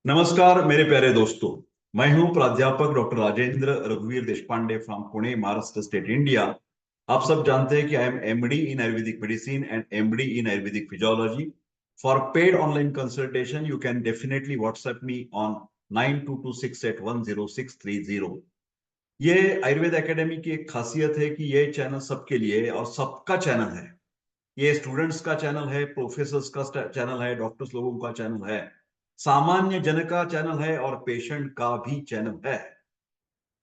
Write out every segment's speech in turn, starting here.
नमस्कार मेरे प्यारे दोस्तों। मैं हूं प्राध्यापक डॉक्टर राजेंद्र रघुवीर Deshpande from Pune, Maharashtra state, India. आप सब जानते हैं कि I am MD in Ayurvedic medicine and MD in Ayurvedic physiology. For paid online consultation you can definitely WhatsApp me on 9226810630। ये आयुर्वेद एकेडमी की एक खासियत है कि ये चैनल सबके लिए और सबका चैनल है। ये स्टूडेंट्स का चैनल है, प्रोफेसर्स का चैनल है, डॉक्टर्स लोगों का चैनल है, सामान्य जन का चैनल है और पेशेंट का भी चैनल है।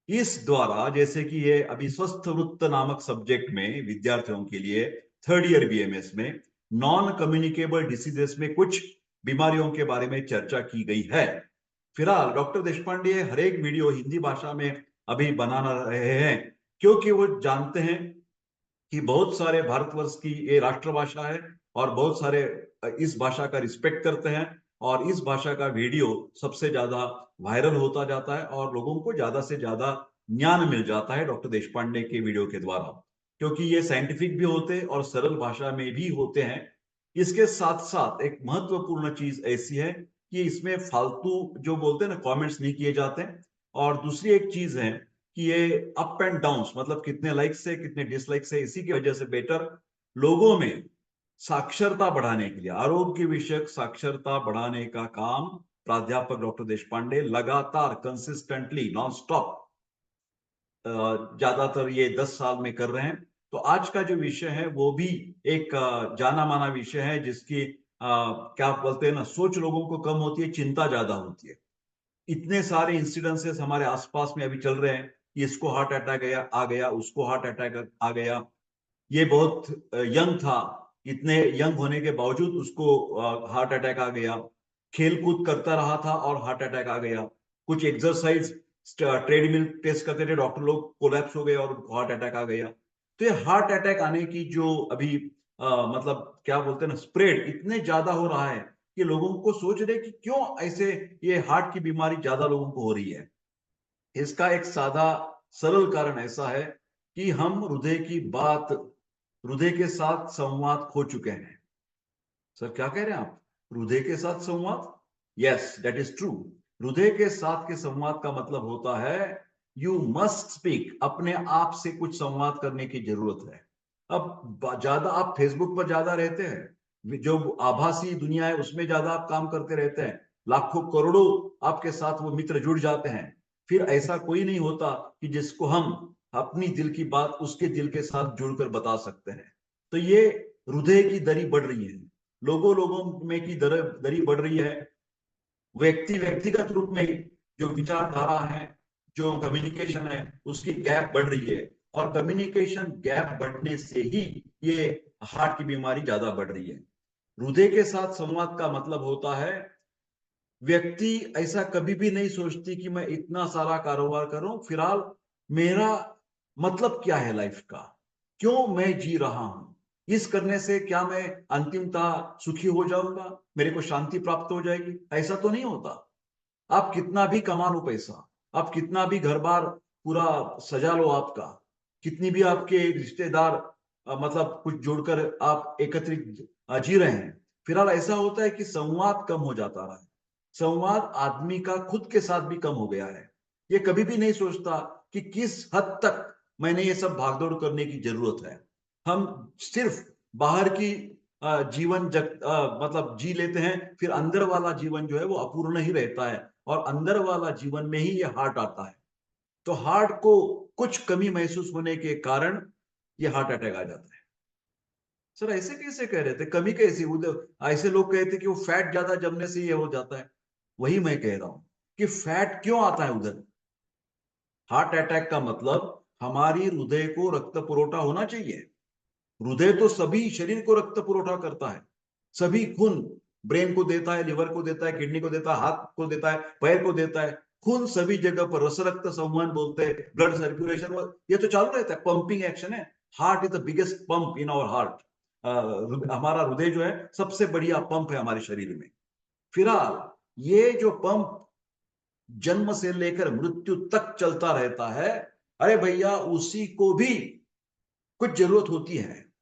इस द्वारा जैसे कि ये अभी स्वस्थ वृत्त नामक सब्जेक्ट में विद्यार्थियों के लिए थर्ड ईयर बीएमएस में नॉन कम्युनिकेबल डिसीजेस में कुछ बीमारियों के बारे में चर्चा की गई है। फिलहाल डॉक्टर देशपांडे हर एक वीडियो हिंदी भाषा में अभी बना रहे हैं, क्योंकि वो जानते हैं कि बहुत सारे भारतवर्ष की ये राष्ट्रभाषा है और बहुत सारे इस भाषा का रिस्पेक्ट करते हैं और इस भाषा का वीडियो सबसे ज्यादा वायरल होता जाता है और लोगों को ज्यादा से ज्यादा ज्ञान मिल जाता है डॉक्टर देशपांडे के वीडियो के द्वारा, क्योंकि ये साइंटिफिक भी होते हैं और सरल भाषा में भी होते हैं। इसके साथ साथ एक महत्वपूर्ण चीज ऐसी है कि इसमें फालतू जो बोलते हैं ना कमेंट्स नहीं किए जाते हैं। और दूसरी एक चीज है कि ये अप एंड डाउन, मतलब कितने लाइक्स है कितने डिसलाइक्स है, इसी की वजह से बेटर लोगों में साक्षरता बढ़ाने के लिए, आरोग्य विषयक साक्षरता बढ़ाने का काम प्राध्यापक डॉक्टर देशपांडे लगातार कंसिस्टेंटली नॉन स्टॉप ज्यादातर ये 10 साल में कर रहे हैं। तो आज का जो विषय है वो भी एक जाना माना विषय है, जिसकी क्या बोलते हैं ना, सोच लोगों को कम होती है, चिंता ज्यादा होती है। इतने सारे इंसिडेंसेस हमारे आसपास में अभी चल रहे हैं कि इसको हार्ट अटैक आ गया, उसको हार्ट अटैक आ गया, ये बहुत यंग था, इतने यंग होने के बावजूद उसको हार्ट अटैक आ गया, खेल कूद करता रहा था और हार्ट अटैक आ गया, कुछ एक्सरसाइज ट्रेडमिल टेस्ट करते थे, डॉक्टर लोग कोलैप्स हो गए और हार्ट अटैक आ गया। तो ये हार्ट अटैक आने की जो अभी मतलब क्या बोलते हैं ना, स्प्रेड इतने ज्यादा हो रहा है कि लोगों को सोच रहे कि क्यों ऐसे ये हार्ट की बीमारी ज्यादा लोगों को हो रही है। इसका एक सादा सरल कारण ऐसा है कि हम हृदय की बात, हृदय के साथ संवाद खो चुके हैं। सर क्या कह रहे हैं आप? हृदय के साथ संवाद? Yes, that is true. हृदय के साथ के संवाद का मतलब होता है यू मस्ट स्पीक, अपने आप से कुछ संवाद करने की जरूरत है। अब ज्यादा आप फेसबुक पर ज्यादा रहते हैं, जो आभासी दुनिया है उसमें ज्यादा आप काम करते रहते हैं, लाखों करोड़ों आपके साथ वो मित्र जुड़ जाते हैं, फिर ऐसा कोई नहीं होता कि जिसको हम अपनी दिल की बात उसके दिल के साथ जुड़कर बता सकते हैं। तो ये हृदय की दरी बढ़ रही है, लोगों लोगों में की दरी बढ़ रही है, व्यक्तिगत रूप में जो विचारधारा है, जो कम्युनिकेशन है, उसकी गैप बढ़ रही है। और कम्युनिकेशन गैप बढ़ने से ही ये हार्ट की बीमारी ज्यादा बढ़ रही है। हृदय के साथ संवाद का मतलब होता है व्यक्ति ऐसा कभी भी नहीं सोचती कि मैं इतना सारा कारोबार करूं, फिलहाल मेरा मतलब क्या है लाइफ का, क्यों मैं जी रहा हूं, इस करने से क्या मैं अंतिमतः सुखी हो जाऊंगा, मेरे को शांति प्राप्त हो जाएगी? ऐसा तो नहीं होता। आप कितना भी कमा लो पैसा, आप कितना भी घर बार पूरा सजा लो आपका, कितनी भी आपके रिश्तेदार मतलब कुछ जोड़कर आप एकत्रित जी रहे हैं, फिलहाल ऐसा होता है कि संवाद कम हो जाता रहा है। संवाद आदमी का खुद के साथ भी कम हो गया है। ये कभी भी नहीं सोचता कि किस हद तक मैंने ये सब भागदौड़ करने की जरूरत है। हम सिर्फ बाहर की मतलब जी लेते हैं, फिर अंदर वाला जीवन जो है वो अपूर्ण ही रहता है और अंदर वाला जीवन में ही ये हार्ट आता है। तो हार्ट को कुछ कमी महसूस होने के कारण ये हार्ट अटैक आ जाता है। सर ऐसे कैसे कह रहे थे, कमी कैसी उधर? ऐसे लोग कहते कि वो फैट ज्यादा जमने से ये हो जाता है। वही मैं कह रहा हूं कि फैट क्यों आता है उधर। हार्ट अटैक का मतलब हमारी हृदय को रक्त पुरवठा होना चाहिए। हृदय तो सभी शरीर को रक्त पुरवठा करता है, सभी खून ब्रेन को देता है, लिवर को देता है, किडनी को देता है, हाथ को देता है, पैर को देता है, खून सभी जगह पर, रस रक्त संवहन बोलते हैं, ब्लड सर्कुलेशन, ये तो चालू रहता है, पंपिंग एक्शन है। Heart is the biggest pump in our heart. हमारा हृदय जो है सबसे बढ़िया पंप है हमारे शरीर में। फिलहाल ये जो पंप जन्म से लेकर मृत्यु तक चलता रहता है, अरे भैया उसी को भी कुछ जरूरत होती है,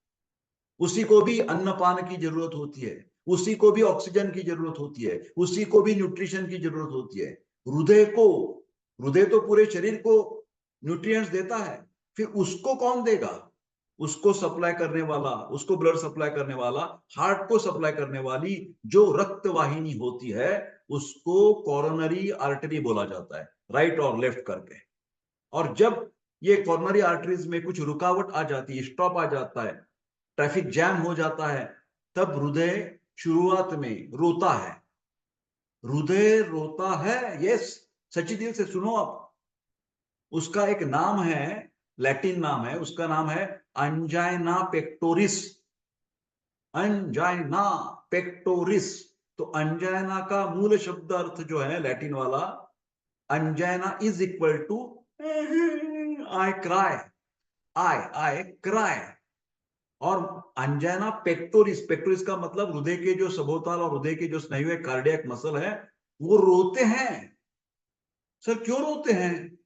उसी को भी अन्न पान की जरूरत होती है, उसी को भी ऑक्सीजन की जरूरत होती है, उसी को भी न्यूट्रिशन की जरूरत होती है। हृदय तो पूरे शरीर को न्यूट्रिएंट्स देता है, फिर उसको कौन देगा? उसको सप्लाई करने वाला, उसको ब्लड सप्लाई करने वाला, हार्ट को सप्लाई करने वाली जो रक्त वाहिनी होती है, उसको कोरोनरी आर्टरी बोला जाता है, राइट और लेफ्ट करके। और जब ये कोरोनरी आर्टरीज में कुछ रुकावट आ जाती है, स्टॉप आ जाता है, ट्रैफिक जैम हो जाता है, तब हृदय शुरुआत में रोता है। हृदय रोता है, यस, सच्ची दिल से सुनो आप। उसका एक नाम है, लैटिन नाम है, उसका नाम है अंजाइना पेक्टोरिस। Angina pectoris. तो अंजाइना का मूल शब्द अर्थ जो है लैटिन वाला, angina is equal to I cry, I cry. और अंजाइना पेक्टोरिस, पेक्टोरिस का मतलब हृदय के जो सबोताल और हृदय के जो स्नायु है, कार्डियक मसल है, वो रोते हैं। सर क्यों रोते हैं?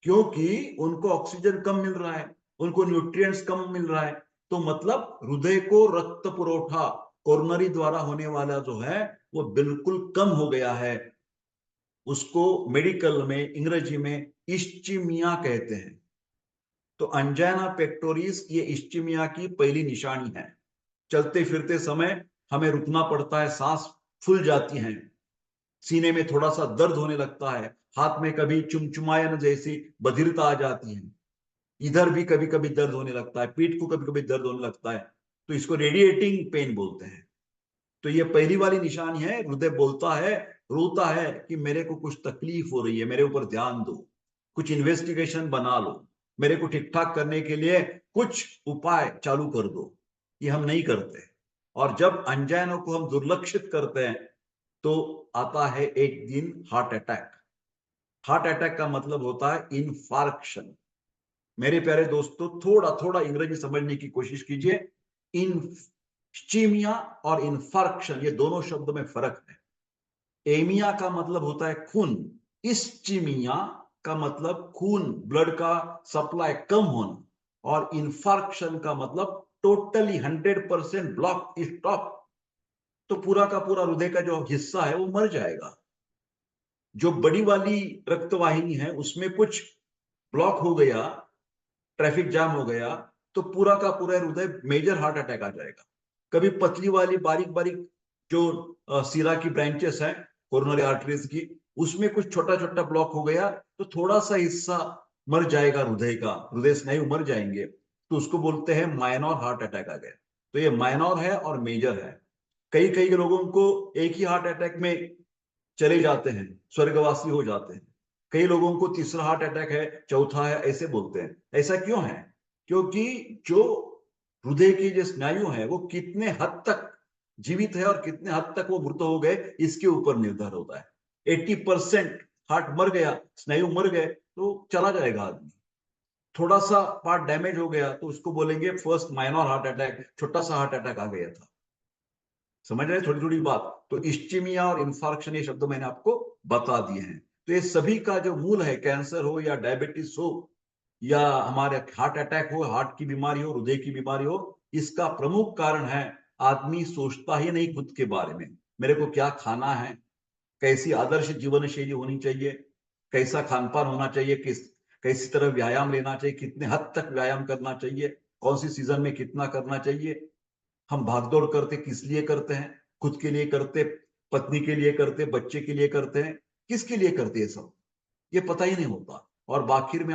क्योंकि उनको ऑक्सीजन कम मिल रहा है, उनको न्यूट्रिएंट्स कम मिल रहा है। तो मतलब हृदय को रक्त पुरवठा कोरोनरी द्वारा होने वाला जो है वो बिल्कुल कम हो गया है। उसको मेडिकल में, अंग्रेजी में इस्चीमिया कहते हैं। तो अंजाइना पेक्टोरिस ये इस्चीमिया की पहली निशानी है। चलते फिरते समय हमें रुकना पड़ता है, सांस फूल जाती हैं, सीने में थोड़ा सा दर्द होने लगता है, हाथ में कभी चुमचुमायन जैसी बधिरता आ जाती है, इधर भी कभी कभी दर्द होने लगता है, पीठ को कभी कभी दर्द होने लगता है। तो इसको रेडिएटिंग पेन बोलते हैं। तो ये पहली वाली निशानी है, हृदय बोलता है, रोता है कि मेरे को कुछ तकलीफ हो रही है, मेरे ऊपर ध्यान दो, कुछ इन्वेस्टिगेशन बना लो, मेरे को ठीक ठाक करने के लिए कुछ उपाय चालू कर दो। ये हम नहीं करते। और जब अनजाइनों को हम दुर्लक्षित करते हैं तो आता है एक दिन हार्ट अटैक। हार्ट अटैक का मतलब होता है इनफार्क्शन। मेरे प्यारे दोस्तों, थोड़ा थोड़ा अंग्रेजी समझने की कोशिश कीजिए। इनस्चीमिया और इनफार्क्शन, ये दोनों शब्द में फर्क है। एमिया का मतलब होता है खून, इस्चीमिया का मतलब खून, ब्लड का सप्लाई कम होना, और इनफार्क्शन का मतलब टोटली 100% ब्लॉक, स्टॉप। तो पूरा का पूरा हृदय का जो हिस्सा है वो मर जाएगा। जो बड़ी वाली रक्तवाहिनी है उसमें कुछ ब्लॉक हो गया, ट्रैफिक जाम हो गया, तो पूरा का पूरा हृदय मेजर हार्ट अटैक आ जाएगा। कभी पतली वाली बारीक बारीक जो सिरा की ब्रांचेस हैं कोरोनरी आर्टरीज की, उसमें कुछ छोटा छोटा ब्लॉक हो गया तो थोड़ा सा हिस्सा मर जाएगा हृदय का, हृदय स्नायु मर जाएंगे, तो उसको बोलते हैं माइनर हार्ट अटैक आ गया। तो ये माइनर है और मेजर है। कई कई लोगों को एक ही हार्ट अटैक में चले जाते हैं, स्वर्गवासी हो जाते हैं। कई लोगों को तीसरा हार्ट अटैक है, चौथा है, ऐसे बोलते हैं। ऐसा क्यों है? क्योंकि जो हृदय की जो स्नायु है वो कितने हद तक जीवित है और कितने हद तक वो मृत हो गए, इसके ऊपर निर्भर होता है। 80% हार्ट मर गया, स्नायु मर गए, तो चला जाएगा आदमी। थोड़ा सा पार्ट डैमेज हो गया तो उसको बोलेंगे फर्स्ट माइनर हार्ट अटैक, छोटा सा हार्ट अटैक आ गया था। समझ रहे हैं थोड़ी थोड़ी बात? तो इस्चीमिया और इन्फार्क्शन ये शब्द मैंने आपको बता दिए हैं। तो ये सभी का जो मूल है, कैंसर हो या डायबिटीज हो या हमारे हार्ट अटैक हो, हार्ट की बीमारी हो, हृदय की बीमारी हो, इसका प्रमुख कारण है आदमी सोचता ही नहीं खुद के बारे में। मेरे को क्या खाना है, कैसी आदर्श जीवन शैली होनी चाहिए, कैसा खान पान होना चाहिए, कैसी तरह व्यायाम लेना चाहिए, कितने हद तक व्यायाम करना चाहिए, कौन सी सीजन में कितना करना चाहिए। हम भागदौड़ करते किस लिए करते हैं? खुद के लिए करते, पत्नी के लिए करते, बच्चे के लिए करते हैं, किसके लिए करते हैं? सब ये पता ही नहीं होता। और आखिर में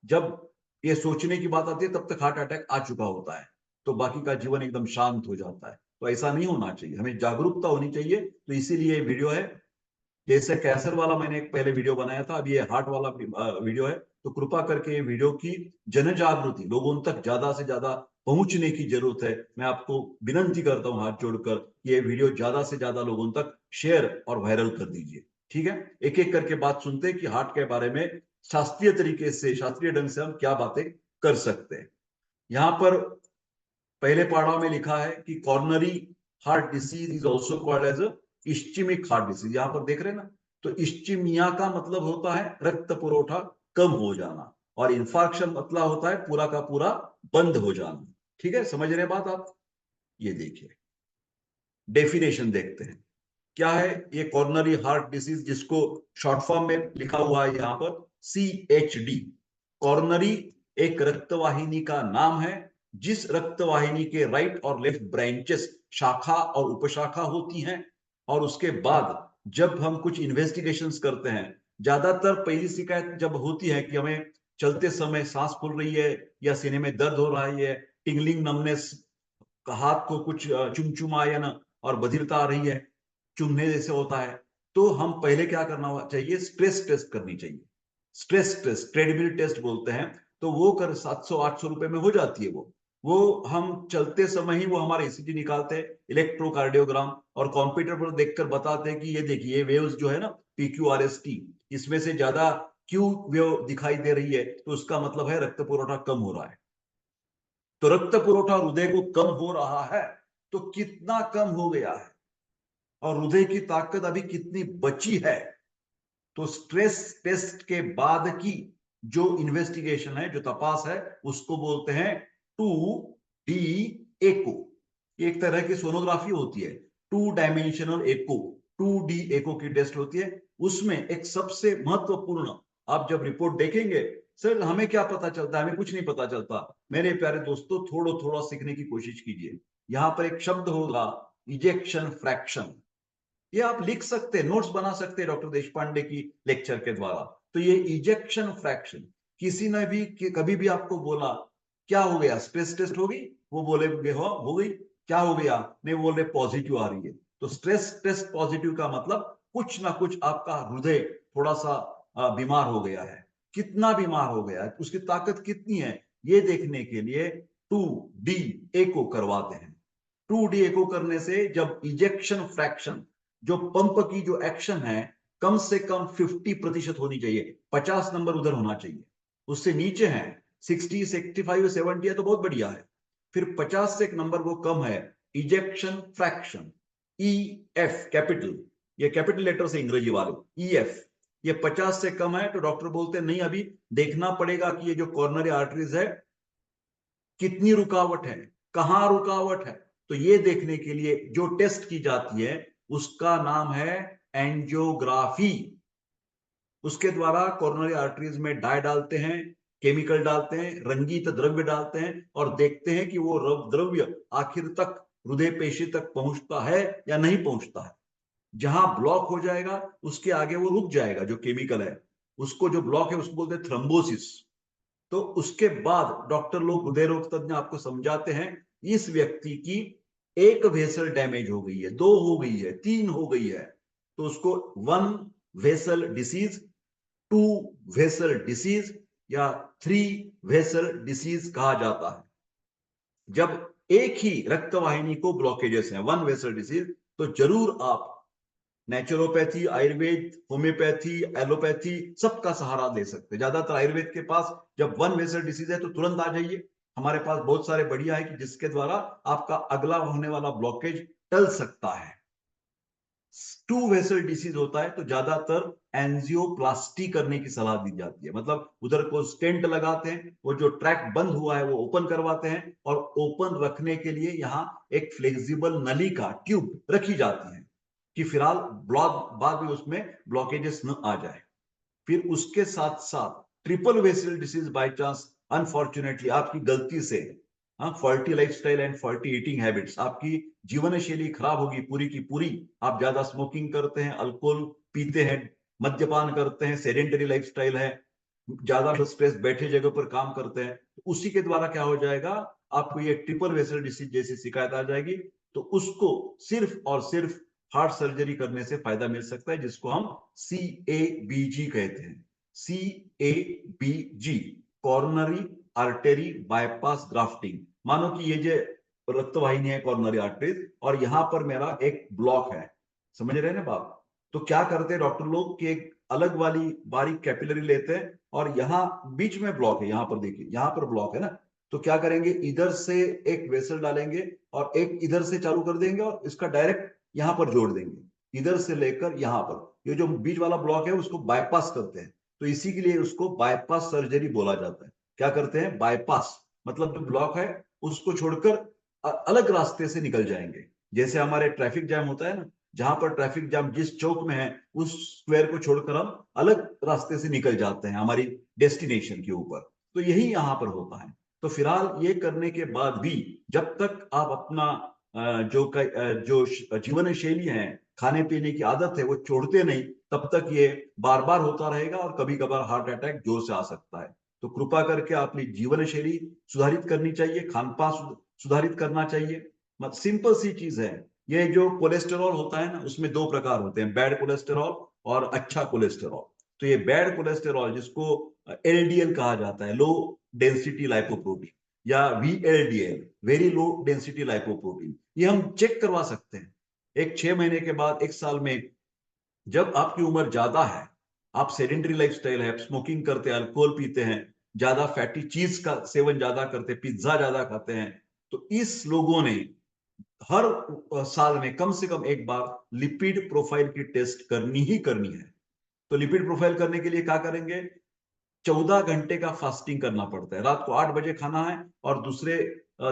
जब ये सोचने की बात आती है तब तक हार्ट अटैक आ चुका होता है, तो बाकी का जीवन एकदम शांत हो जाता है। तो ऐसा नहीं होना चाहिए, हमें जागरूकता होनी चाहिए। तो इसीलिए वीडियो है। जैसे कैंसर वाला मैंने एक पहले वीडियो बनाया था, अब ये हार्ट वाला वीडियो है। तो कृपा करके वीडियो की जन जागृति लोगों तक ज्यादा से ज्यादा पहुंचने की जरूरत है। मैं आपको विनंती करता हूं हाथ जोड़कर, ये वीडियो ज्यादा से ज्यादा लोगों तक शेयर और वायरल कर दीजिए। ठीक है, एक एक करके बात सुनते हैं कि हार्ट के बारे में शास्त्रीय तरीके से, शास्त्रीय ढंग से हम क्या बातें कर सकते हैं। यहाँ पर पहले पाड़ाव में लिखा है कि coronary heart disease is also called as ischemic heart disease. यहां पर देख रहे हैं ना? तो इस्चीमिया का मतलब होता है रक्त पुरवठा कम हो जाना, और इन्फार्क्शन मतलब होता है पूरा का पूरा बंद हो जाना। ठीक है, समझ रहे बात आप? ये देखिए, डेफिनेशन देखते हैं। क्या है ये कॉर्नरी हार्ट डिसीज, जिसको शॉर्ट फॉर्म में लिखा हुआ है यहाँ पर CHD। कॉर्नरी एक रक्तवाहिनी का नाम है, जिस रक्तवाहिनी के राइट और लेफ्ट ब्रांचेस, शाखा और उपशाखा होती हैं। और उसके बाद जब हम कुछ इन्वेस्टिगेशंस करते हैं, ज्यादातर पहली शिकायत जब होती है कि हमें चलते समय सांस फूल रही है या सीने में दर्द हो रहा है, टिंगलिंग नमनेस, हाथ को कुछ चुमचुमायन और बधिरता आ रही है, चुभने जैसे होता है, तो हम पहले क्या करना चाहिए, स्ट्रेस टेस्ट करनी चाहिए। स्ट्रेस टेस्ट, ट्रेडमिल टेस्ट बोलते हैं। तो वो कर 700-800 रुपए में हो जाती है। वो हम चलते समय ही वो हमारा ECG निकालते हैं, इलेक्ट्रोकार्डियोग्राम, और कंप्यूटर पर देखकर बताते हैं कि ये देखिए वेव्स जो है ना, PQRST, इसमें से ज्यादा क्यू वेव दिखाई दे रही है, तो उसका मतलब है रक्त पुरवठा कम हो रहा है। तो रक्त पुरवठा हृदय को कम हो रहा है, तो कितना कम हो गया है और हृदय की ताकत अभी कितनी बची है। तो स्ट्रेस टेस्ट के बाद की जो इन्वेस्टिगेशन है, जो तपास है, उसको बोलते हैं 2D एको। एक तरह की सोनोग्राफी होती है, 2 डायमेंशनल एको, 2D एको की टेस्ट होती है। उसमें एक सबसे महत्वपूर्ण, आप जब रिपोर्ट देखेंगे, सर हमें क्या पता चलता है, हमें कुछ नहीं पता चलता। मेरे प्यारे दोस्तों, थोड़ा थोड़ा सीखने की कोशिश कीजिए। यहां पर एक शब्द होगा, इजेक्शन फ्रैक्शन। ये आप लिख सकते हैं, नोट्स बना सकते हैं डॉक्टर देशपांडे की लेक्चर के द्वारा। तो ये इजेक्शन फ्रैक्शन, किसी ने भी कभी भी आपको बोला क्या हो गया, स्ट्रेस टेस्ट होगी, वो बोले हो गई, क्या हो गया, नहीं बोल रहे पॉजिटिव आ रही है। तो स्ट्रेस टेस्ट पॉजिटिव का मतलब कुछ ना कुछ आपका हृदय थोड़ा सा बीमार हो गया है। कितना बीमार हो गया है, उसकी ताकत कितनी है, ये देखने के लिए 2D एको करवाते हैं। 2D एको करने से जब इजेक्शन फ्रैक्शन, जो पंप की जो एक्शन है, कम से कम 50% होनी चाहिए, 50 नंबर उधर होना चाहिए। उससे नीचे है 60, 65, 70 है तो बहुत बढ़िया है। फिर 50 से एक नंबर वो कम है, इजेक्शन फ्रैक्शन, EF कैपिटल, ये कैपिटल लेटर से अंग्रेजी वाले EF, ये 50 से कम है तो डॉक्टर बोलते हैं नहीं, अभी देखना पड़ेगा कि ये जो कॉर्नरी आर्टरीज है कितनी रुकावट है, कहां रुकावट है। तो ये देखने के लिए जो टेस्ट की जाती है उसका नाम है एंजियोग्राफी। उसके द्वारा कोरोनरी आर्टरीज में डाई डालते हैं, केमिकल डालते हैं, रंगीत द्रव्य डालते हैं, और देखते हैं कि वो द्रव्य आखिर तक हृदय पेशी तक पहुंचता है या नहीं पहुंचता है। जहां ब्लॉक हो जाएगा उसके आगे वो रुक जाएगा, जो केमिकल है उसको, जो ब्लॉक है उसको बोलते हैं थ्रोम्बोसिस। तो उसके बाद डॉक्टर लोग, हृदय रोग तज्ञ आपको समझाते हैं, इस व्यक्ति की एक वेसल डैमेज हो गई है, 2 हो गई है, 3 हो गई है, तो उसको 1 वेसल डिसीज, 2 वेसल डिसीज या 3 वेसल डिसीज कहा जाता है। जब एक ही रक्तवाहिनी को ब्लॉकेजेस हैं, 1 वेसल डिसीज, तो जरूर आप नेचुरोपैथी, आयुर्वेद, होम्योपैथी, एलोपैथी सबका सहारा ले सकते हैं। ज्यादातर आयुर्वेद के पास जब 1 वेसल डिसीज है तो तुरंत आ जाइए, हमारे पास बहुत सारे बढ़िया है कि जिसके द्वारा आपका अगला होने वाला ब्लॉकेज टल सकता है। 2 वेसल डिसीज होता है तो ज्यादातर एंजियोप्लास्टी करने की सलाह दी जाती है, मतलब उधर को स्टेंट लगाते हैं, वो जो ट्रैक बंद हुआ है वो ओपन करवाते हैं, और ओपन रखने के लिए यहाँ एक फ्लेक्सिबल नलिका, ट्यूब रखी जाती है कि फिलहाल ब्लॉक बाद में उसमें ब्लॉकेजेस न आ जाए। फिर उसके साथ साथ triple vessel disease by chance, unfortunately आपकी गलती से, हाँ, faulty lifestyle and faulty eating habits, आपकी जीवन शैली खराब होगी पूरी की पूरी। आप ज्यादा स्मोकिंग करते हैं, अल्कोहल पीते हैं, मद्यपान करते हैं, सेडेंटरी लाइफस्टाइल है, ज्यादा स्ट्रेस, बैठे जगह पर काम करते हैं, तो उसी के द्वारा क्या हो जाएगा, आपको ये ट्रिपल वेसल डिसीज जैसी शिकायत आ जाएगी। तो उसको सिर्फ और सिर्फ हार्ट सर्जरी करने से फायदा मिल सकता है, जिसको हम CABG कहते हैं। CABG, coronary artery bypass grafting. मानो कि ये जो रक्तवाहिनी है कॉर्नरी आर्टरीज, और यहां पर मेरा एक ब्लॉक है, समझ रहे हैं ना बात। तो क्या करते हैं डॉक्टर लोग कि एक अलग वाली बारीक कैपिलरी लेते हैं, और यहाँ बीच में ब्लॉक है, यहाँ पर देखिए, यहाँ पर ब्लॉक है ना, तो क्या करेंगे, इधर से एक वेसल डालेंगे और एक इधर से चालू कर देंगे, और इसका डायरेक्ट यहाँ पर जोड़ देंगे, इधर से लेकर यहाँ पर। ये जो बीच वाला ब्लॉक है उसको बाईपास करते हैं, तो इसी के लिए उसको बाईपास सर्जरी बोला जाता है। क्या करते हैं, बाईपास, मतलब जो ब्लॉक है उसको छोड़कर अलग रास्ते से निकल जाएंगे, जैसे हमारे ट्रैफिक जैम होता है ना, जहां पर ट्रैफिक जाम जिस चौक में है उस स्क्वायर को छोड़कर हम अलग रास्ते से निकल जाते हैं हमारी डेस्टिनेशन के ऊपर। तो यही यहाँ पर होता है। तो फिलहाल ये करने के बाद भी जब तक आप अपना जो जीवन शैली है, खाने पीने की आदत है, वो छोड़ते नहीं, तब तक ये बार बार होता रहेगा और कभी कभार हार्ट अटैक जोर से आ सकता है। तो कृपा करके अपनी जीवन शैली सुधारित करनी चाहिए, खान पान सुधारित करना चाहिए। मत सिंपल सी चीज है। ये जो कोलेस्टेरॉल होता है ना, उसमें दो प्रकार होते हैं, बैड कोलेस्टेरॉल और अच्छा कोलेस्टेरॉल। तो ये बैड कोलेस्टेरॉल जिसको एलडीएल कहा जाता है, लो डेंसिटी लाइपोप्रोटीन, या VLDL, very low density lipoprotein, ये हम चेक करवा सकते हैं। एक 6 महीने के बाद, एक साल में, जब आपकी उम्र ज्यादा है, आप सेडेंटरी लाइफस्टाइल है, आप स्मोकिंग करते हैं, अल्कोहल पीते हैं, ज्यादा फैटी चीज का सेवन ज्यादा करते हैं, पिज्जा ज्यादा खाते हैं, तो इस लोगों ने हर साल में कम से कम एक बार लिपिड प्रोफाइल की टेस्ट करनी ही करनी है। तो लिपिड प्रोफाइल करने के लिए क्या करेंगे? 14 घंटे का फास्टिंग करना पड़ता है। रात को 8 बजे खाना है और दूसरे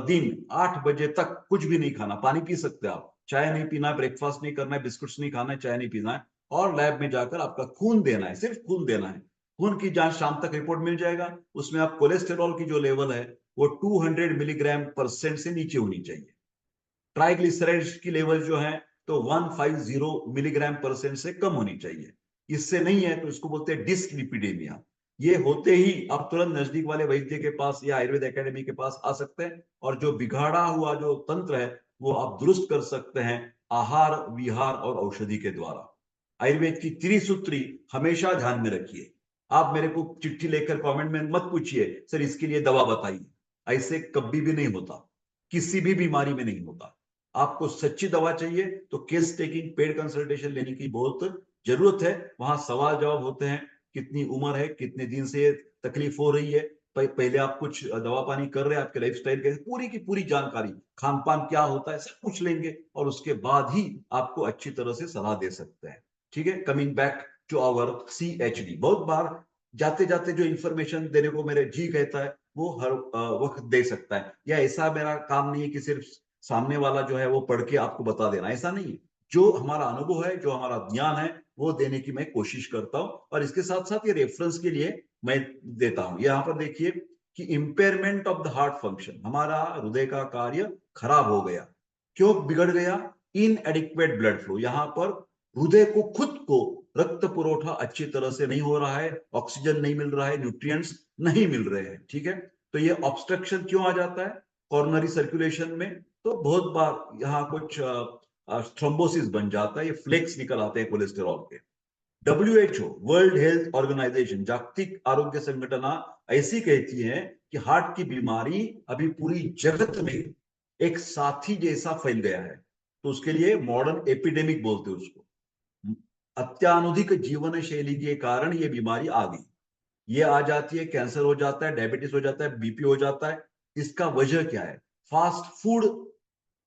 दिन 8 बजे तक कुछ भी नहीं खाना। पानी पी सकते हैं आप, चाय नहीं पीना, ब्रेकफास्ट नहीं करना है, बिस्कुट्स नहीं खाना है, चाय नहीं पीना है, और लैब में जाकर आपका खून देना है, सिर्फ खून देना है। खून की जांच शाम तक रिपोर्ट मिल जाएगा। उसमें आप कोलेस्टेरॉल की जो लेवल है वो 200 मिलीग्राम परसेंट से नीचे होनी चाहिए। ट्राइग्लिसराइड्स की लेवल जो है तो 150 मिलीग्राम परसेंट से कम होनी चाहिए। इससे नहीं है तो इसको बोलते हैं डिसलिपिडेमिया। ये होते ही आप तुरंत नजदीक वाले वैद्य के पास या आयुर्वेद एकेडमी के पास आ सकते हैं, और जो बिगाड़ा हुआ जो तंत्र है वो आप दुरुस्त कर सकते हैं आहार विहार और औषधि के द्वारा। आयुर्वेद की त्रिसूत्री हमेशा ध्यान में रखिए। आप मेरे को चिट्ठी लेकर कमेंट में मत पूछिए सर इसके लिए दवा बताइए, ऐसे कभी भी नहीं होता, किसी भी बीमारी में नहीं होता। आपको सच्ची दवा चाहिए तो केस टेकिंग, पेड कंसल्टेशन लेने की बहुत जरूरत है। वहां सवाल जवाब होते हैं, कितनी उम्र है, कितने दिन से तकलीफ हो रही है, पहले आप कुछ दवा पानी कर रहे हैं, आपके लाइफस्टाइल के पूरी की पूरी जानकारी, खान पान क्या होता है, सब पूछ लेंगे और उसके बाद ही आपको अच्छी तरह से सलाह दे सकते हैं। ठीक है, coming back to our CHD, बहुत बार जाते जाते जो इंफॉर्मेशन देने को मेरे जी कहता है वो हर वक्त दे सकता है, या ऐसा मेरा काम नहीं है कि सिर्फ सामने वाला जो है वो पढ़ के आपको बता देना, ऐसा नहीं है। जो हमारा अनुभव है, जो हमारा ज्ञान है, वो देने की मैं कोशिश करता हूं, और इसके साथ साथ ये रेफरेंस के लिए मैं देता हूं। यहाँ पर देखिए कि impairment of the heart function, हमारा हृदय का कार्य खराब हो गया। क्यों बिगड़ गया? इनएडिक्वेट ब्लड फ्लो, यहाँ पर हृदय को खुद को रक्त पुरोठा अच्छी तरह से नहीं हो रहा है, ऑक्सीजन नहीं मिल रहा है, न्यूट्रिएंट्स नहीं मिल रहे हैं। ठीक है, तो ये ऑब्स्ट्रक्शन क्यों आ जाता है कॉर्नरी सर्कुलेशन में? तो बहुत बार यहाँ कुछ थ्रोम्बोसिस बन जाता है, ये फ्लेक्स निकल आते हैं कोलेस्टेरॉल के। WHO, वर्ल्ड हेल्थ ऑर्गेनाइजेशन, जागतिक आरोग्य संगठन ऐसी कहती है कि हार्ट की बीमारी अभी पूरी जगत में एक साथी जैसा फैल गया है। तो उसके लिए मॉडर्न एपिडेमिक बोलते हैं उसको। अत्याधुनिक जीवन शैली के कारण ये बीमारी आ गई। ये आ जाती है, कैंसर हो जाता है, डायबिटीज हो जाता है, बीपी हो जाता है। इसका वजह क्या है? Fast food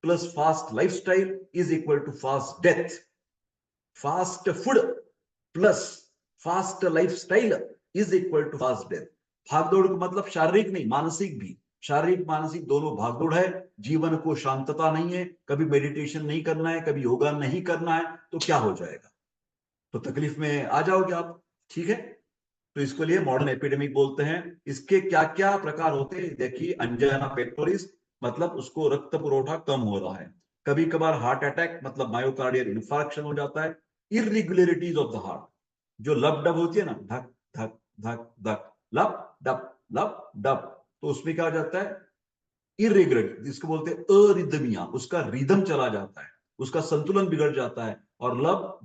plus fast lifestyle is equal to fast death. Fast food plus fast lifestyle is equal to fast death. भागदौड़ का मतलब शारीरिक नहीं, मानसिक भी। शारीरिक मानसिक दोनों भागदौड़ है। जीवन को शांतता नहीं है, कभी मेडिटेशन नहीं करना है, कभी योगा नहीं करना है, तो क्या हो जाएगा? तो तकलीफ में आ जाओगे आप। ठीक है, तो इसको लिए मॉडर्न एपिडेमिक बोलते हैं। इसके क्या क्या प्रकार होते हैं देखिए। अंजाना पेक्टोरिस, मतलब उसको रक्त पुरवठा कम हो रहा है। कभी कभार हार्ट अटैक, मतलब मायोकार्डियल इंफार्क्शन हो जाता है। इरेगुलरिटीज ऑफ द हार्ट, जो लब डब होती है ना, धक धक धक धक, लब डब लब डब, तो उसमें क्या हो जाता है? इरेगुलर, जिसको बोलते हैं अरिदमिया, उसका रिदम चला जाता है, उसका संतुलन बिगड़ जाता है, और लब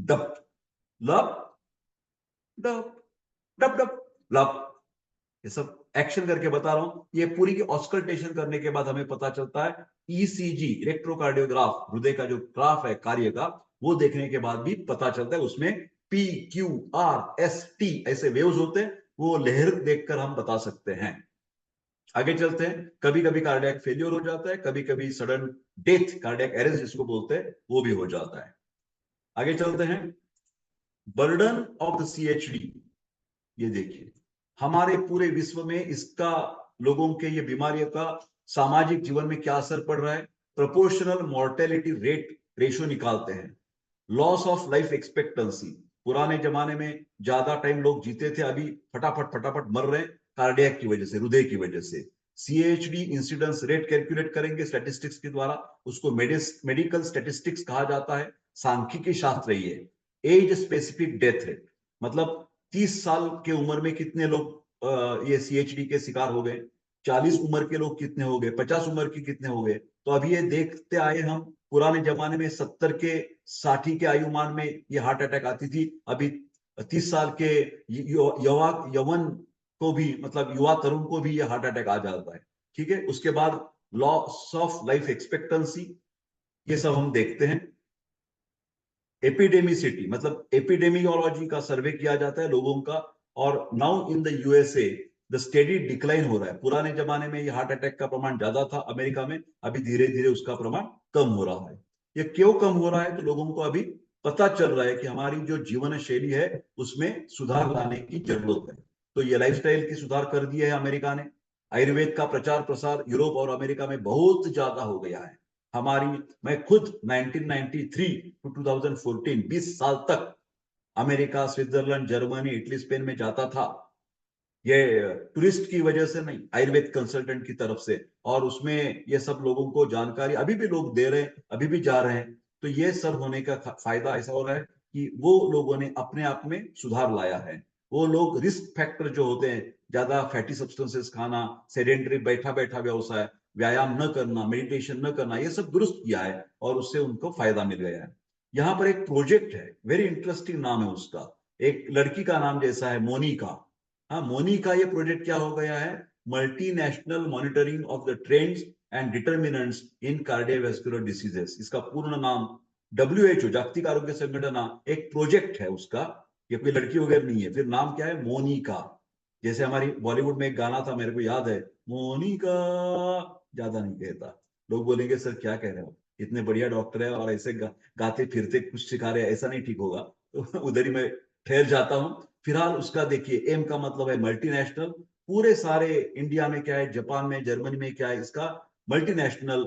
डब लब डब डब डब लब, ये सब एक्शन करके बता रहा हूं। ये पूरी की ऑस्कल्टेशन करने के बाद हमें पता चलता है, ECG, इलेक्ट्रोकार्डियोग्राफ, हृदय का जो ग्राफ है कार्य का, वो देखने के बाद भी पता चलता है उसमें PQRST ऐसे वेव्स होते हैं, वो लहर देखकर हम बता सकते हैं। आगे चलते हैं। कभी कभी कार्डियक फेलियर हो जाता है, कभी कभी सडन डेथ, कार्डियक अरेस्ट जिसको बोलते हैं, वो भी हो जाता है। आगे चलते हैं। बर्डन ऑफ द CHD, ये देखिए हमारे पूरे विश्व में इसका, लोगों के ये बीमारियों का सामाजिक जीवन में क्या असर पड़ रहा है। प्रोपोर्शनल मॉर्टेलिटी रेट रेशियो निकालते हैं। लॉस ऑफ लाइफ एक्सपेक्टेंसी, पुराने जमाने में ज्यादा टाइम लोग जीते थे, अभी फटाफट फटाफट मर रहे हैं कार्डियक की वजह से, हृदय की वजह से। सीएचडी इंसिडेंस रेट कैलकुलेट करेंगे स्टैटिस्टिक्स के द्वारा, उसको मेडिकल स्टैटिस्टिक्स कहा जाता है, सांख्यिकी शास्त्र ये। एज स्पेसिफिक डेथ रेट, मतलब 30 साल के उम्र में कितने लोग ये सीएचडी के शिकार हो गए, 40 उम्र के लोग कितने हो गए, 50 उम्र के कितने हो गए। तो अभी ये देखते आए हम, पुराने जमाने में 70 के 60 के आयुमान में ये हार्ट अटैक आती थी, अभी 30 साल के यौवन को भी, मतलब युवा तरुण को भी ये हार्ट अटैक आ जाता है। ठीक है, उसके बाद लॉस ऑफ लाइफ एक्सपेक्टेंसी, ये सब हम देखते हैं। एपिडेमिसिटी, मतलब एपिडेमियोलॉजी का सर्वे किया जाता है लोगों का, और now in the USA the steady decline हो रहा है। पुराने जमाने में ये हार्ट अटैक का प्रमाण ज्यादा था अमेरिका में, अभी धीरे धीरे उसका प्रमाण कम हो रहा है। ये क्यों कम हो रहा है? तो लोगों को अभी पता चल रहा है कि हमारी जो जीवन शैली है उसमें सुधार लाने की जरूरत है। तो ये लाइफस्टाइल की सुधार कर दिया है अमेरिका ने। आयुर्वेद का प्रचार प्रसार यूरोप और अमेरिका में बहुत ज्यादा हो गया है। हमारी, मैं खुद 1993 टू 2014 20 साल तक America, Switzerland, Germany, Italy, Spain में जाता था। ये टूरिस्ट की वजह से नहीं, आयुर्वेद कंसल्टेंट की तरफ से। और उसमें ये सब लोगों को जानकारी अभी भी लोग दे रहे हैं, अभी भी जा रहे हैं। तो ये सब होने का फायदा ऐसा हो रहा है कि वो लोगों ने अपने आप में सुधार लाया है। वो लोग रिस्क फैक्टर जो होते हैं, ज्यादा फैटी सब्सटेंसेस खाना, सेडेंटरी बैठा बैठा व्यवसाय, व्यायाम न करना, मेडिटेशन न करना, ये सब दुरुस्त किया है और उससे उनको फायदा मिल गया है। यहाँ पर एक प्रोजेक्ट है, वेरी इंटरेस्टिंग नाम है उसका, एक लड़की का नाम जैसा है, मोनिका। हाँ, मोनिका, ये प्रोजेक्ट क्या हो गया है? Multinational monitoring of the trends and determinants in cardiovascular diseases, इसका पूर्ण नाम। WHO, जागतिक आरोग्य संगठन, एक प्रोजेक्ट है उसका, ये कोई लड़की वगैरह नहीं है। फिर नाम क्या है? मोनिका। जैसे हमारी बॉलीवुड में एक गाना था, मेरे को याद है, मोनिका, ज्यादा नहीं कहता। लोग बोलेंगे सर क्या कह रहे हो, इतने बढ़िया डॉक्टर है और ऐसे गाते फिरते कुछ सिखा रहे हैं, ऐसा नहीं ठीक होगा। तो उधर ही मैं ठहर जाता हूँ। फिलहाल उसका देखिए, एम का मतलब है मल्टीनेशनल, पूरे सारे इंडिया में क्या है, जापान में, जर्मनी में क्या है, इसका मल्टीनेशनल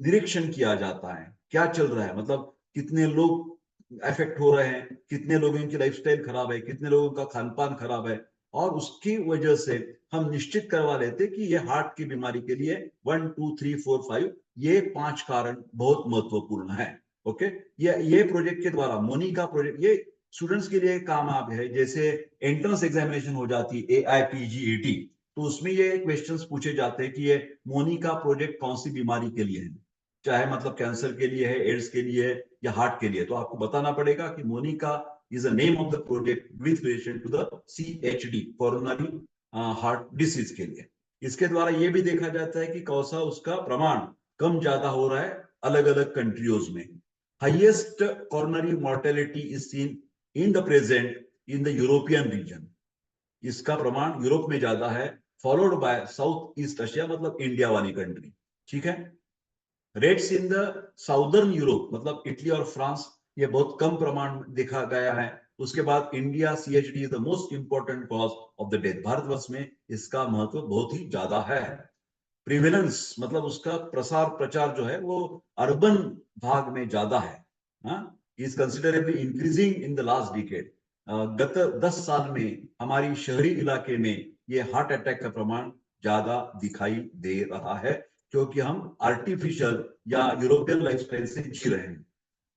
निरीक्षण किया जाता है, क्या चल रहा है, मतलब कितने लोग अफेक्ट हो रहे हैं, कितने लोगों की लाइफस्टाइल खराब है, कितने लोगों का खान पान खराब है। और उसकी वजह से हम निश्चित करवा लेते कि ये हार्ट की बीमारी के लिए 1 2 3 4 5, ये 5 कारण बहुत महत्वपूर्ण है। ओके, ये प्रोजेक्ट के द्वारा, मोनी का प्रोजेक्ट, ये स्टूडेंट्स के लिए काम आप है। जैसे एंट्रेंस एग्जामिनेशन हो जाती है AIPGET, तो उसमें ये क्वेश्चंस पूछे जाते हैं कि ये मोनी का प्रोजेक्ट कौन सी बीमारी के लिए है, चाहे मतलब कैंसर के लिए है, एड्स के लिए है, या हार्ट के लिए। तो आपको बताना पड़ेगा कि मोनी का is the name of the project with relation to the CHD, coronary heart disease के लिए। इसके द्वारा ये भी देखा जाता है कि कौन सा उसका प्रमाण कम ज्यादा हो रहा है अलग अलग कंट्रियों में। Highest coronary mortality is seen in the present in the European region, इसका प्रमाण यूरोप में ज्यादा है, followed by South East Asia, मतलब इंडिया वाली कंट्री। ठीक है, rates in the southern Europe, मतलब इटली और फ्रांस, ये बहुत कम प्रमाण देखा गया है। उसके बाद India, CHD is the most important cause of the death, भारतवर्ष में इसका महत्व बहुत ही ज्यादा है। प्रिवेलेंस, मतलब उसका प्रसार प्रचार जो है वो अर्बन भाग में ज्यादा है, is considerably increasing in the last decade. गत 10 साल में हमारी शहरी इलाके में ये हार्ट अटैक का प्रमाण ज्यादा दिखाई दे रहा है, क्योंकि हम आर्टिफिशियल या यूरोपियन लाइफस्टाइल से जी रहे हैं।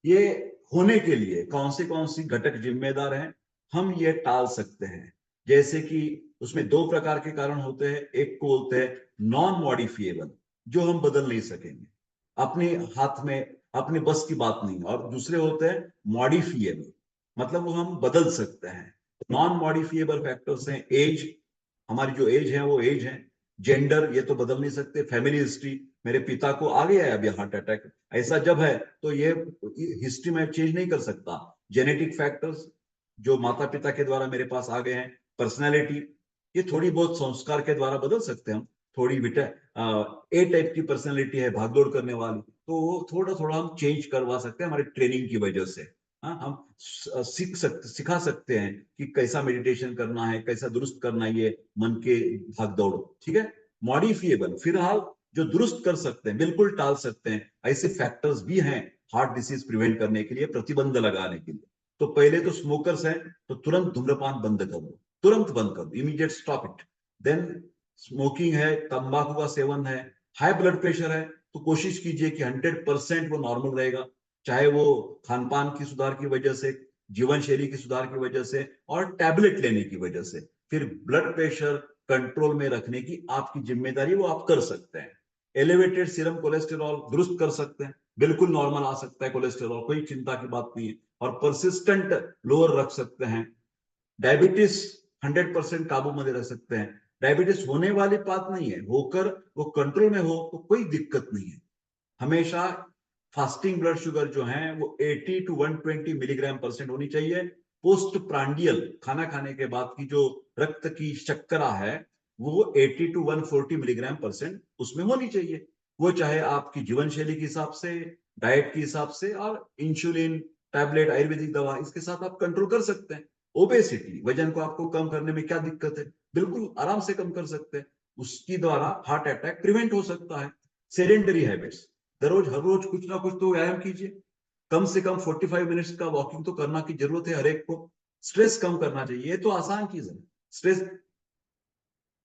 ये होने के लिए कौन सी घटक जिम्मेदार हैं, हम ये टाल सकते हैं। जैसे कि उसमें दो प्रकार के कारण होते हैं, एक को बोलते हैं नॉन मॉडिफिएबल, जो हम बदल नहीं सकेंगे, अपने हाथ में, अपने बस की बात नहीं, और दूसरे होते हैं मॉडिफिएबल, मतलब वो हम बदल सकते हैं। नॉन मॉडिफिएबल फैक्टर्स हैं एज, हमारी जो एज है वो एज है, जेंडर ये तो बदल नहीं सकते, फैमिली हिस्ट्री, मेरे पिता को आ गया है अभी हार्ट अटैक, ऐसा जब है तो ये हिस्ट्री में चेंज नहीं कर सकता। जेनेटिक फैक्टर्स, जो माता पिता के द्वारा मेरे पास आ गए हैं, पर्सनैलिटी, ये थोड़ी बहुत संस्कार के द्वारा बदल सकते हैं हम। थोड़ी बेटा ए टाइप की पर्सनैलिटी है, भागदौड़ करने वाली, तो वो थोड़ा थोड़ा हम चेंज करवा सकते हैं हमारी ट्रेनिंग की वजह से। हाँ, हम सिखा सकते हैं कि कैसा मेडिटेशन करना है, कैसा दुरुस्त करना है ये मन के भागदौड़। ठीक है, मॉडिफिएबल, फिलहाल जो दुरुस्त कर सकते हैं, बिल्कुल टाल सकते हैं। ऐसे फैक्टर्स भी हैं हार्ट डिसीज प्रिवेंट करने के लिए, प्रतिबंध लगाने के लिए। तो पहले तो स्मोकर्स हैं तो तुरंत धूम्रपान बंद कर दो, तुरंत बंद कर दो, immediate stop it. Then smoking है, तंबाकू का सेवन है, हाई ब्लड प्रेशर है, तो कोशिश कीजिए कि 100% वो नॉर्मल रहेगा, चाहे वो खान पान की सुधार की वजह से, जीवन शैली की सुधार की वजह से, और टैबलेट लेने की वजह से। फिर ब्लड प्रेशर कंट्रोल में रखने की आपकी जिम्मेदारी, वो आप कर सकते हैं। एलिवेटेड सीरम कोलेस्टेरॉल दुरुस्त कर सकते हैं, बिल्कुल नॉर्मल आ सकता है कोलेस्टेरॉल, कोई चिंता की बात नहीं है। और परसिस्टेंट लोअर रख सकते हैं। डायबिटीज 100% काबू में रख सकते हैं। डायबिटीज होने वाली बात नहीं है, होकर वो कंट्रोल में हो तो कोई दिक्कत नहीं है। हमेशा फास्टिंग ब्लड शुगर जो है वो 80 to 120 मिलीग्राम परसेंट होनी चाहिए। पोस्ट प्रांडियल, खाना खाने के बाद की जो रक्त की शर्करा है, वो 80 to 140 मिलीग्राम परसेंट उसमें होनी चाहिए। वो चाहे आपकी जीवन शैली के हिसाब से, डाइट के हिसाब से, और इंसुलिन, टैबलेट, आयुर्वेदिक दवा, इसके साथ आप कंट्रोल कर सकते हैं। ओबेसिटी, वजन को आपको कम करने में क्या दिक्कत है, बिल्कुल आराम से कम कर सकते हैं। उसकी द्वारा हार्ट अटैक प्रिवेंट हो सकता है। सेडेंटरी हैबिट्स, हर रोज कुछ ना कुछ तो व्यायाम कीजिए। कम से कम 45 मिनट्स का वॉकिंग तो करना की जरूरत है हर एक को। स्ट्रेस कम करना चाहिए, ये तो आसान चीज है। स्ट्रेस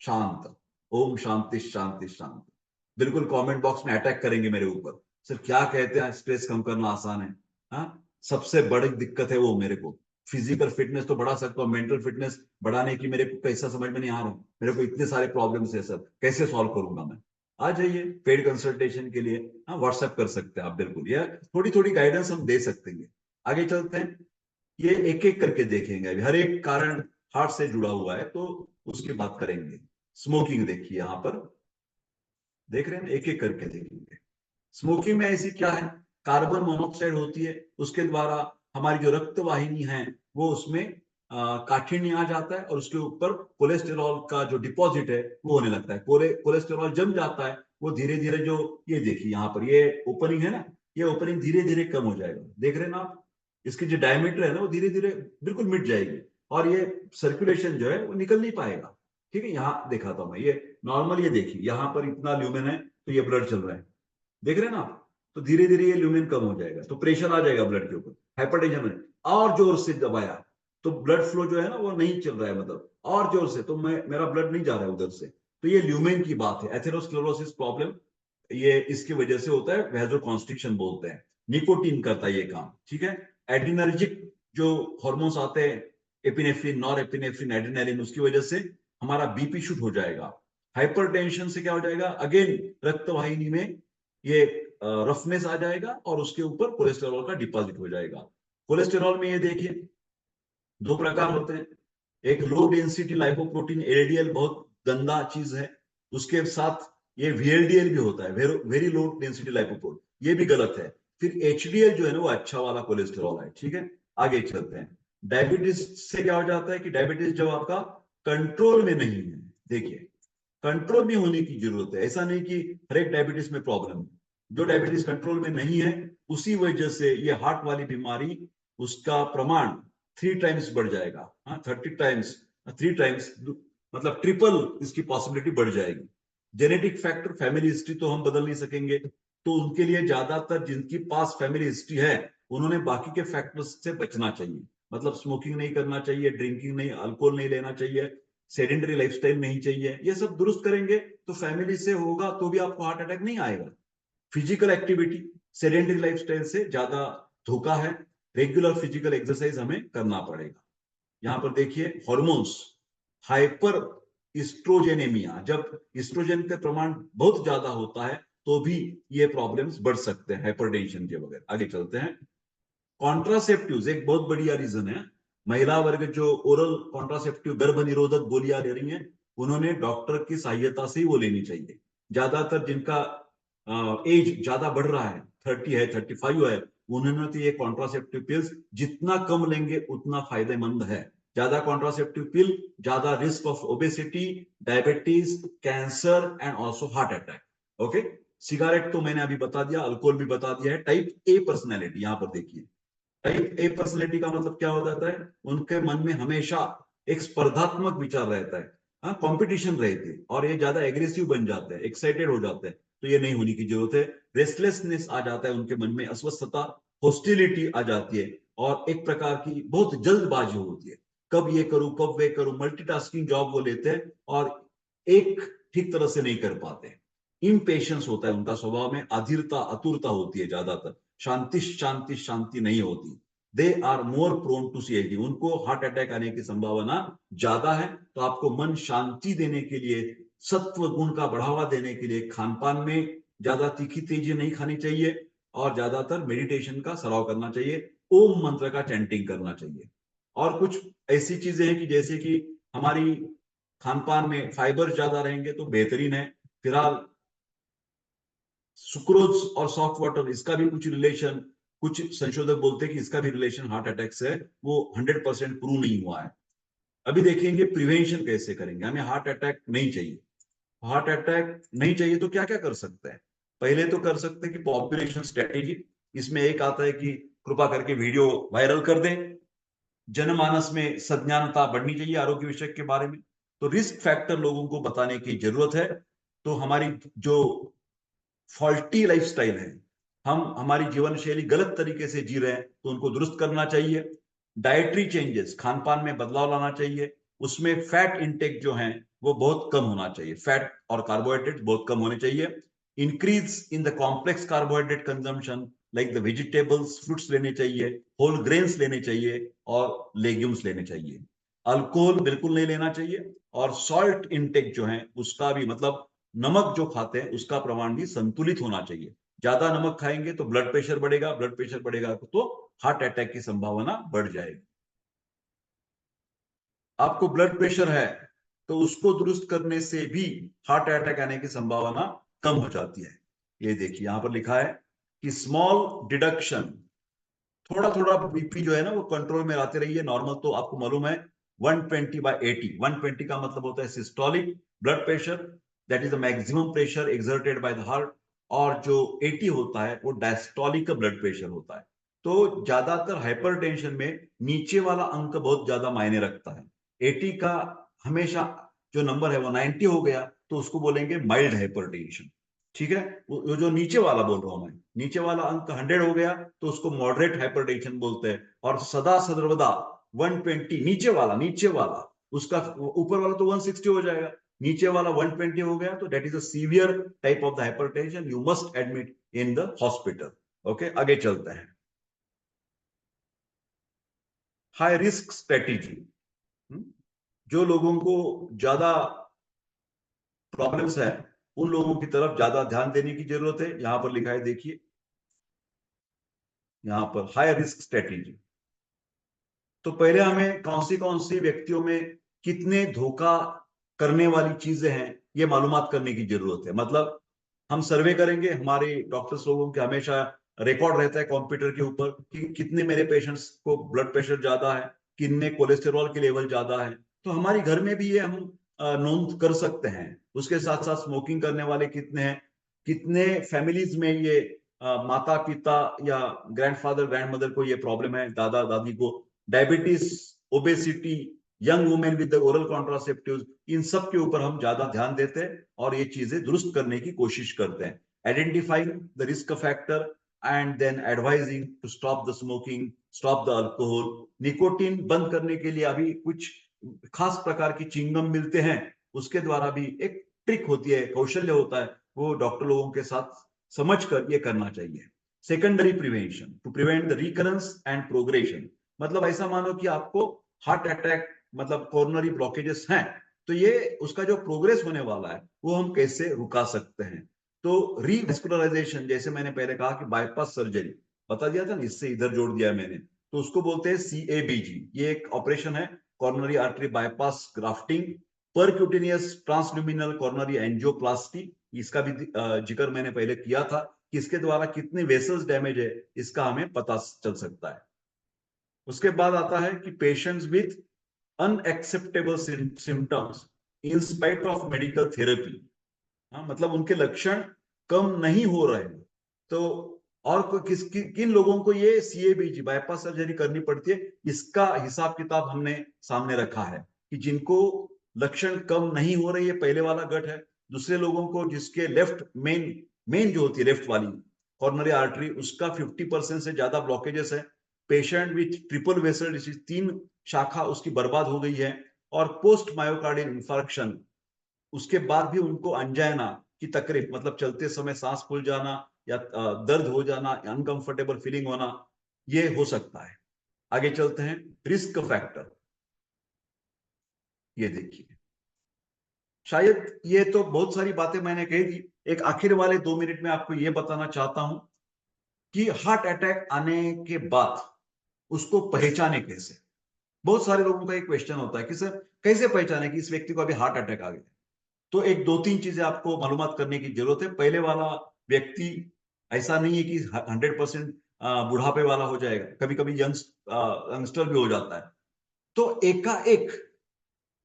शांत, ओम शांति शांति शांति। बिल्कुल कमेंट बॉक्स में अटैक करेंगे मेरे ऊपर, सर क्या कहते हैं स्ट्रेस कम करना आसान है। हाँ, सबसे बड़ी दिक्कत है वो मेरे को। फिजिकल फिटनेस तो बढ़ा सकता हूँ, मेंटल फिटनेस बढ़ाने की मेरे को कैसा समझ में नहीं आ रहा। मेरे को इतने सारे प्रॉब्लम्स है सर, कैसे सॉल्व करूंगा मैं। आ जाइए पेड कंसल्टेशन के लिए, हाँ व्हाट्सएप कर सकते हैं आप बिल्कुल, या थोड़ी थोड़ी गाइडेंस हम दे सकते हैं। आगे चलते हैं, ये एक एक करके देखेंगे। अभी हर एक कारण हार्ट से जुड़ा हुआ है तो उसकी बात करेंगे। स्मोकिंग देखिए, यहां पर देख रहे हैं, एक एक करके देखेंगे। स्मोकिंग में ऐसी क्या है, कार्बन मोनोऑक्साइड होती है, उसके द्वारा हमारी जो रक्त वाहिनी है वो उसमें काठिन्य आ जाता है, और उसके ऊपर कोलेस्टेरॉल का जो डिपॉजिट है वो होने लगता है। कोलेस्टेरॉल जम जाता है, वो धीरे धीरे जो, ये देखिए यहाँ पर ये ओपनिंग है ना, ये ओपनिंग धीरे धीरे कम हो जाएगा, देख रहे हैं ना आप। इसकी जो डायमीटर है ना वो धीरे धीरे बिल्कुल मिट जाएगी, और ये सर्कुलेशन जो है वो निकल नहीं पाएगा। ठीक है, यहाँ दिखाता हूं मैं, ये नॉर्मल, ये देखिए यहाँ पर इतना ल्यूमेन है तो ये ब्लड चल रहा है, देख रहे हैं ना आप। तो धीरे धीरे ये ल्यूमेन कम हो जाएगा, तो प्रेशर आ जाएगा ब्लड के ऊपर, हाइपरटेंशन में। और जोर से दबाया तो ब्लड फ्लो जो है ना वो नहीं चल रहा है, मतलब और जोर से तो मेरा ब्लड नहीं जा रहा है उधर से। तो ये ल्यूमेन की बात है, एथेरोस्क्लेरोसिस प्रॉब्लम, ये इसकी वजह से होता है, वैसोकॉन्स्ट्रिक्शन बोलते हैं। निकोटीन करता है ये काम, ठीक है। एड्रिनर्जिक जो हॉर्मोन्स आते हैं, एपिनेफ्रिन, नॉर एपिनेफ्रिन, एड्रिनलिन, उसकी वजह से हमारा बीपी शूट हो जाएगा। हाइपरटेंशन से क्या हो जाएगा, अगेन रक्त वाहिनी में ये रफनेस आ जाएगा, और उसके ऊपर कोलेस्टेरॉल का डिपॉजिट हो जाएगा। कोलेस्टेरॉल में ये देखिए दो प्रकार होते हैं। एक लो डेंसिटी लाइपोप्रोटीन, एलडीएल, बहुत गंदा चीज है। उसके साथ ये वीएलडीएल भी होता है, वेरी लो डेंसिटी लाइपोप्रोटीन, ये भी गलत है। फिर एचडीएल जो है ना वो अच्छा वाला कोलेस्टेरॉल है, ठीक है। आगे चलते हैं। डायबिटीज से क्या हो जाता है कि डायबिटीज जब आपका कंट्रोल में नहीं है, देखिए कंट्रोल में होने की जरूरत है, ऐसा नहीं कि हर एक डायबिटीज में प्रॉब्लम है। जो डायबिटीज कंट्रोल में नहीं है, उसी वजह से ये हार्ट वाली बीमारी, उसका प्रमाण 3 टाइम्स बढ़ जाएगा। हाँ, 30 टाइम्स, 3 टाइम्स, मतलब ट्रिपल इसकी पॉसिबिलिटी बढ़ जाएगी। जेनेटिक फैक्टर, फैमिली हिस्ट्री तो हम बदल नहीं सकेंगे, तो उनके लिए ज्यादातर जिनकी पास फैमिली हिस्ट्री है, उन्होंने बाकी के फैक्टर्स से बचना चाहिए। मतलब स्मोकिंग नहीं करना चाहिए, ड्रिंकिंग नहीं, अल्कोहल नहीं लेना चाहिए, सेडेंटरी लाइफस्टाइल नहीं चाहिए। ये सब दुरुस्त करेंगे तो फैमिली से होगा तो भी आपको हार्ट अटैक नहीं आएगा। फिजिकल एक्टिविटी, सेडेंटरी लाइफस्टाइल से ज्यादा धोखा है। रेगुलर फिजिकल एक्सरसाइज हमें करना पड़ेगा। यहां पर देखिए हार्मोन्स, हाइपर इस्ट्रोजेनेमिया, जब इस्ट्रोजन का प्रमाण बहुत ज्यादा होता है तो भी ये प्रॉब्लम्स बढ़ सकते हैं हाइपरटेंशन के बगैर। आगे चलते हैं। कॉन्ट्रासेप्टिव एक बहुत बढ़िया रीजन है। महिला वर्ग जो ओरल कॉन्ट्रासेप्टिव, गर्भ निरोधक गोलियां ले रही हैं, उन्होंने डॉक्टर की सहायता से ही वो लेनी चाहिए। ज्यादातर जिनका एज ज्यादा बढ़ रहा है, 30 है, 35 है, उन्होंने तो ये कॉन्ट्रासेप्टिव पिल्स जितना कम लेंगे उतना फायदेमंद है। ज्यादा कॉन्ट्रासेप्टिव पिल, ज्यादा risk of obesity, diabetes, cancer and also heart attack. Okay, cigarette तो मैंने अभी बता दिया, अल्कोहल भी बता दिया है। टाइप ए पर्सनैलिटी, यहां पर देखिए टाइप ए पर्सनैलिटी का मतलब क्या हो जाता है, उनके मन में हमेशा एक स्पर्धात्मक विचार रहता है, हाँ कंपटीशन रहती है, और ये ज्यादा एग्रेसिव बन जाते हैं, एक्साइटेड हो जाते हैं। तो ये नहीं होने की जरूरत है। रेस्टलेसनेस आ जाता है उनके मन में, अस्वस्थता, हॉस्टिलिटी आ जाती है और एक प्रकार की बहुत जल्दबाजी होती है, कब ये करूं कब वे करूं, मल्टीटास्किंग जॉब वो लेते हैं और एक ठीक तरह से नहीं कर पाते। इम्पेशंस होता है उनका स्वभाव में, अधीरता आतुरता होती है, ज्यादातर शांति शांति शांति नहीं होती। They are more prone to CAD, उनको हार्ट अटैक आने की संभावना ज्यादा है। तो आपको मन शांति देने के लिए, सत्व गुण का बढ़ावा देने के लिए खान पान में ज्यादा तीखी तेजी नहीं खानी चाहिए और ज्यादातर मेडिटेशन का सराव करना चाहिए, ओम मंत्र का चैंटिंग करना चाहिए। और कुछ ऐसी चीजें हैं कि जैसे कि हमारी खान पान में फाइबर ज्यादा रहेंगे तो बेहतरीन है। फिलहाल सुक्रोज और सॉफ्ट वाटर, इसका भी कुछ रिलेशन, कुछ संशोधक बोलते हैं कि इसका भी रिलेशन हार्ट अटैक से है, वो 100% प्रूव नहीं हुआ है। अभी देखेंगे प्रिवेंशन कैसे करेंगे। हमें हार्ट अटैक नहीं चाहिए, हार्ट अटैक नहीं चाहिए तो क्या क्या कर सकते हैं। पहले तो कर सकते हैं कि पॉपुलेशन स्ट्रेटेजी, इसमें एक आता है कि कृपा करके वीडियो वायरल कर दें, जनमानस में सज्ञानता बढ़नी चाहिए आरोग्य विषय के बारे में। तो रिस्क फैक्टर लोगों को बताने की जरूरत है। तो हमारी जो फॉल्टी लाइफस्टाइल है, हम हमारी जीवन शैली गलत तरीके से जी रहे हैं तो उनको दुरुस्त करना चाहिए। डाइटरी चेंजेस, खान पान में बदलाव लाना चाहिए, उसमें फैट इंटेक जो है वो बहुत कम होना चाहिए, फैट और कार्बोहाइड्रेट बहुत कम होने चाहिए। Increase in the complex carbohydrate consumption, like the vegetables, fruits लेने चाहिए, होल ग्रेन्स लेने चाहिए और लेग्यूम्स लेने चाहिए। अल्कोहल बिल्कुल नहीं लेना चाहिए और सॉल्ट इंटेक जो है उसका भी, मतलब नमक जो खाते हैं उसका प्रमाण भी संतुलित होना चाहिए। ज्यादा नमक खाएंगे तो ब्लड प्रेशर बढ़ेगा, ब्लड प्रेशर बढ़ेगा तो हार्ट अटैक की संभावना बढ़ जाएगी। आपको ब्लड प्रेशर है तो उसको दुरुस्त करने से भी हार्ट अटैक आने की संभावना कम हो जाती है। ये देखिए यहां पर लिखा है कि स्मॉल डिडक्शन, थोड़ा थोड़ा बीपी जो है ना वो कंट्रोल में लाते रहिए। नॉर्मल तो आपको मालूम है 120/80, 120 का मतलब होता है systolic blood pressure, that is the maximum pressure exerted by the heart. और जो 80 होता है वो डायस्टोलिक का ब्लड प्रेशर होता है। तो ज्यादातर हाइपरटेंशन में नीचे वाला अंक बहुत ज्यादा मायने रखता है। 80 का हमेशा जो नंबर है वो 90 हो गया तो उसको बोलेंगे माइल्ड हाइपरटेंशन। ठीक है, वो जो नीचे वाला बोल रहा हूं मैं, नीचे वाला अंक 100 हो गया तो उसको मॉडरेट हाइपरटेंशन बोलते हैं। और सदा सर्वदा 120, नीचे वाला उसका, ऊपर वाला तो 160 हो जाएगा, नीचे वाला 120 हो गया तो that is a severe type of the hypertension, you must admit in the hospital. Okay, आगे चलते हैं। हाई रिस्क स्ट्रेटेजी, जो लोगों को ज्यादा प्रॉब्लम्स है उन लोगों की तरफ ज्यादा ध्यान देने की जरूरत है। यहां पर लिखा है, देखिए यहां पर हाई रिस्क स्ट्रेटेजी। तो पहले हमें कौन सी व्यक्तियों में कितने धोखा करने वाली चीजें हैं ये मालूमात करने की जरूरत है। मतलब हम सर्वे करेंगे, हमारे डॉक्टर्स लोगों के हमेशा रिकॉर्ड रहता है कंप्यूटर के ऊपर कि कितने मेरे पेशेंट्स को ब्लड प्रेशर ज्यादा है, कितने कोलेस्टेरॉल के लेवल ज्यादा है। तो हमारी घर में भी ये हम नोट कर सकते हैं। उसके साथ साथ स्मोकिंग करने वाले कितने हैं, कितने फैमिलीज में ये माता पिता या ग्रैंडफादर ग्रैंडमदर को ये प्रॉब्लम है, दादा दादी को diabetes, obesity, young women with oral contraceptive, इन सब के ऊपर हम ज्यादा ध्यान देते हैं और ये चीजें दुरुस्त करने की कोशिश करते हैं। Identifying the risk factor and then advising to stop the smoking, stop the alcohol. Nicotine बंद करने के लिए अभी कुछ खास प्रकार की चिंगम मिलते हैं, उसके द्वारा भी एक ट्रिक होती है, कौशल्य होता है, वो डॉक्टर लोगों के साथ समझ कर ये करना चाहिए। Secondary prevention to prevent the recurrence and progression, मतलब ऐसा मानो कि आपको हार्ट अटैक, मतलब कोरोनरी ब्लॉकेजेस हैं, तो ये उसका जो प्रोग्रेस होने वाला है वो हम कैसे रुका सकते हैं। तो रीवेस्कुलराइजेशन, जैसे मैंने पहले कहा कि बाईपास सर्जरी बता दिया था ना, इससे इधर जोड़ दिया मैंने, तो उसको बोलते हैं CABG। ये एक ऑपरेशन है, coronary artery bypass grafting. Percutaneous transluminal coronary angioplasty, इसका भी जिक्र मैंने पहले किया था कि इसके द्वारा कितने वेसल्स डैमेज है इसका हमें पता चल सकता है। उसके बाद आता है कि patients with unacceptable symptoms in spite of medical therapy, मतलब उनके लक्षण कम नहीं हो रहे हैं तो, और किन लोगों को ये CABG बाईपास सर्जरी करनी पड़ती है, इसका हिसाब किताब हमने सामने रखा है कि जिनको लक्षण कम नहीं हो रही है, पहले वाला गट है। दूसरे लोगों को जिसके लेफ्ट मेन मेन जो होती है लेफ्ट वाली कॉर्नरी आर्टरी, उसका 50% से ज्यादा ब्लॉकेजेस है। Patient with triple vessel disease, 3 शाखा उसकी बर्बाद हो गई है। और पोस्ट मायोकार्डियल इंफार्क्शन, उसके बाद भी उनको अंजाइना की तकलीफ, मतलब चलते समय सांस फूल जाना या दर्द हो जाना, अनकंफर्टेबल फीलिंग होना, ये हो सकता है। आगे चलते हैं, रिस्क फैक्टर। ये देखिए, शायद ये तो बहुत सारी बातें मैंने कही थी, एक आखिर वाले 2 मिनट में आपको ये बताना चाहता हूं कि हार्ट अटैक आने के बाद उसको पहचाने कैसे। बहुत सारे लोगों का एक क्वेश्चन होता है कि सर कैसे पहचाने कि इस व्यक्ति को अभी हार्ट अटैक आ गया। तो एक 2-3 चीजें आपको मालूमात करने की जरूरत है। पहले वाला व्यक्ति ऐसा नहीं है कि 100% बुढ़ापे वाला हो जाएगा, कभी कभी यंगस्टर भी हो जाता है। तो एकाएक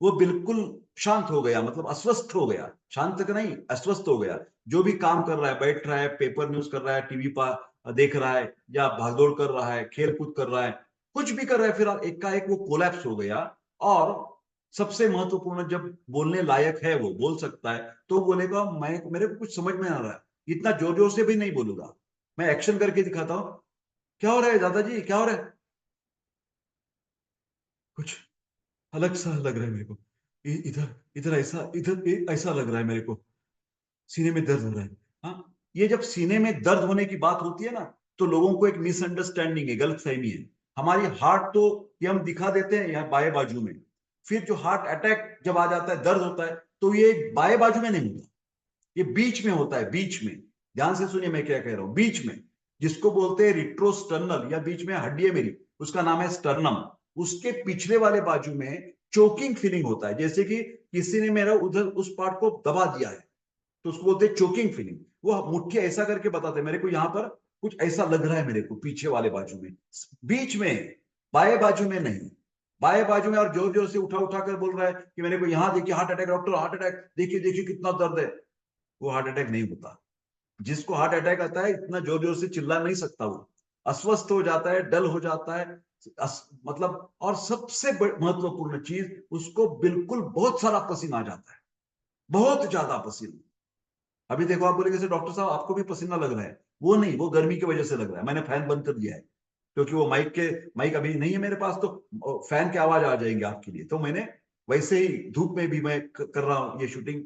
वो बिल्कुल शांत हो गया, मतलब अस्वस्थ हो गया, शांत तक नहीं, अस्वस्थ हो गया। जो भी काम कर रहा है, बैठ रहा है, पेपर न्यूज कर रहा है, टीवी पर देख रहा है, या भागदौड़ कर रहा है, खेल कूद कर रहा है, कुछ भी कर रहा है, फिर एकाएक वो कोलैप्स हो गया। और सबसे महत्वपूर्ण, जब बोलने लायक है वो बोल सकता है, तो बोलेगा मैं, मेरे को कुछ समझ में आ रहा है, इतना जोर जोर से भी नहीं बोलूंगा, मैं एक्शन करके दिखाता हूं। क्या हो रहा है दादाजी, क्या हो रहा है? कुछ अलग सा लग रहा है मेरे को, इधर इधर ऐसा, ऐसा लग रहा है मेरे को, सीने में दर्द हो रहा है। हाँ, ये जब सीने में दर्द होने की बात होती है ना, तो लोगों को एक मिसअंडरस्टैंडिंग है, गलतफहमी है। हमारी हार्ट तो ये हम दिखा देते हैं यहाँ बाएं बाजू में, फिर जो हार्ट अटैक जब आ जाता है, दर्द होता है, तो ये बाएं बाजू में नहीं होता, ये बीच में होता है, बीच में। ध्यान से सुनिए मैं क्या कह रहा हूं, बीच में, जिसको बोलते हैं रिट्रोस्टर्नल, या बीच में हड्डी है मेरी, उसका नाम है स्टर्नम। उसके पिछले वाले बाजू में चोकिंग फीलिंग होता है, जैसे कि किसी ने मेरा उधर उस पार्ट को दबा दिया है, तो उसको बोलते हैं चोकिंग फीलिंग। वो मुट्ठी ऐसा करके बताते हैं, मेरे को यहां पर कुछ ऐसा लग रहा है मेरे को पीछे वाले बाजू में, बीच में, बाएं बाजू में नहीं। बाएं बाजू में और जोर जोर से उठा उठा कर बोल रहा है कि मेरे को यहां देखिए heart attack, doctor heart attack, देखिए देखिए कितना दर्द है। वो हार्ट अटैक नहीं होता। जिसको हार्ट अटैक आता है, इतना जोर जोर से चिल्ला नहीं सकता, वो अस्वस्थ हो जाता है, डल हो जाता है, मतलब। और सबसे महत्वपूर्ण चीज, उसको बिल्कुल बहुत सारा पसीना आ जाता है, बहुत ज्यादा पसीना। अभी देखो, आप बोलेंगे डॉक्टर साहब आपको भी पसीना लग रहा है, वो नहीं, वो गर्मी की वजह से लग रहा है, मैंने फैन बंद कर दिया है, क्योंकि वो माइक अभी नहीं है मेरे पास, तो फैन की आवाज आ जाएंगे आपके लिए, तो मैंने वैसे ही धूप में भी मैं कर रहा हूं ये शूटिंग।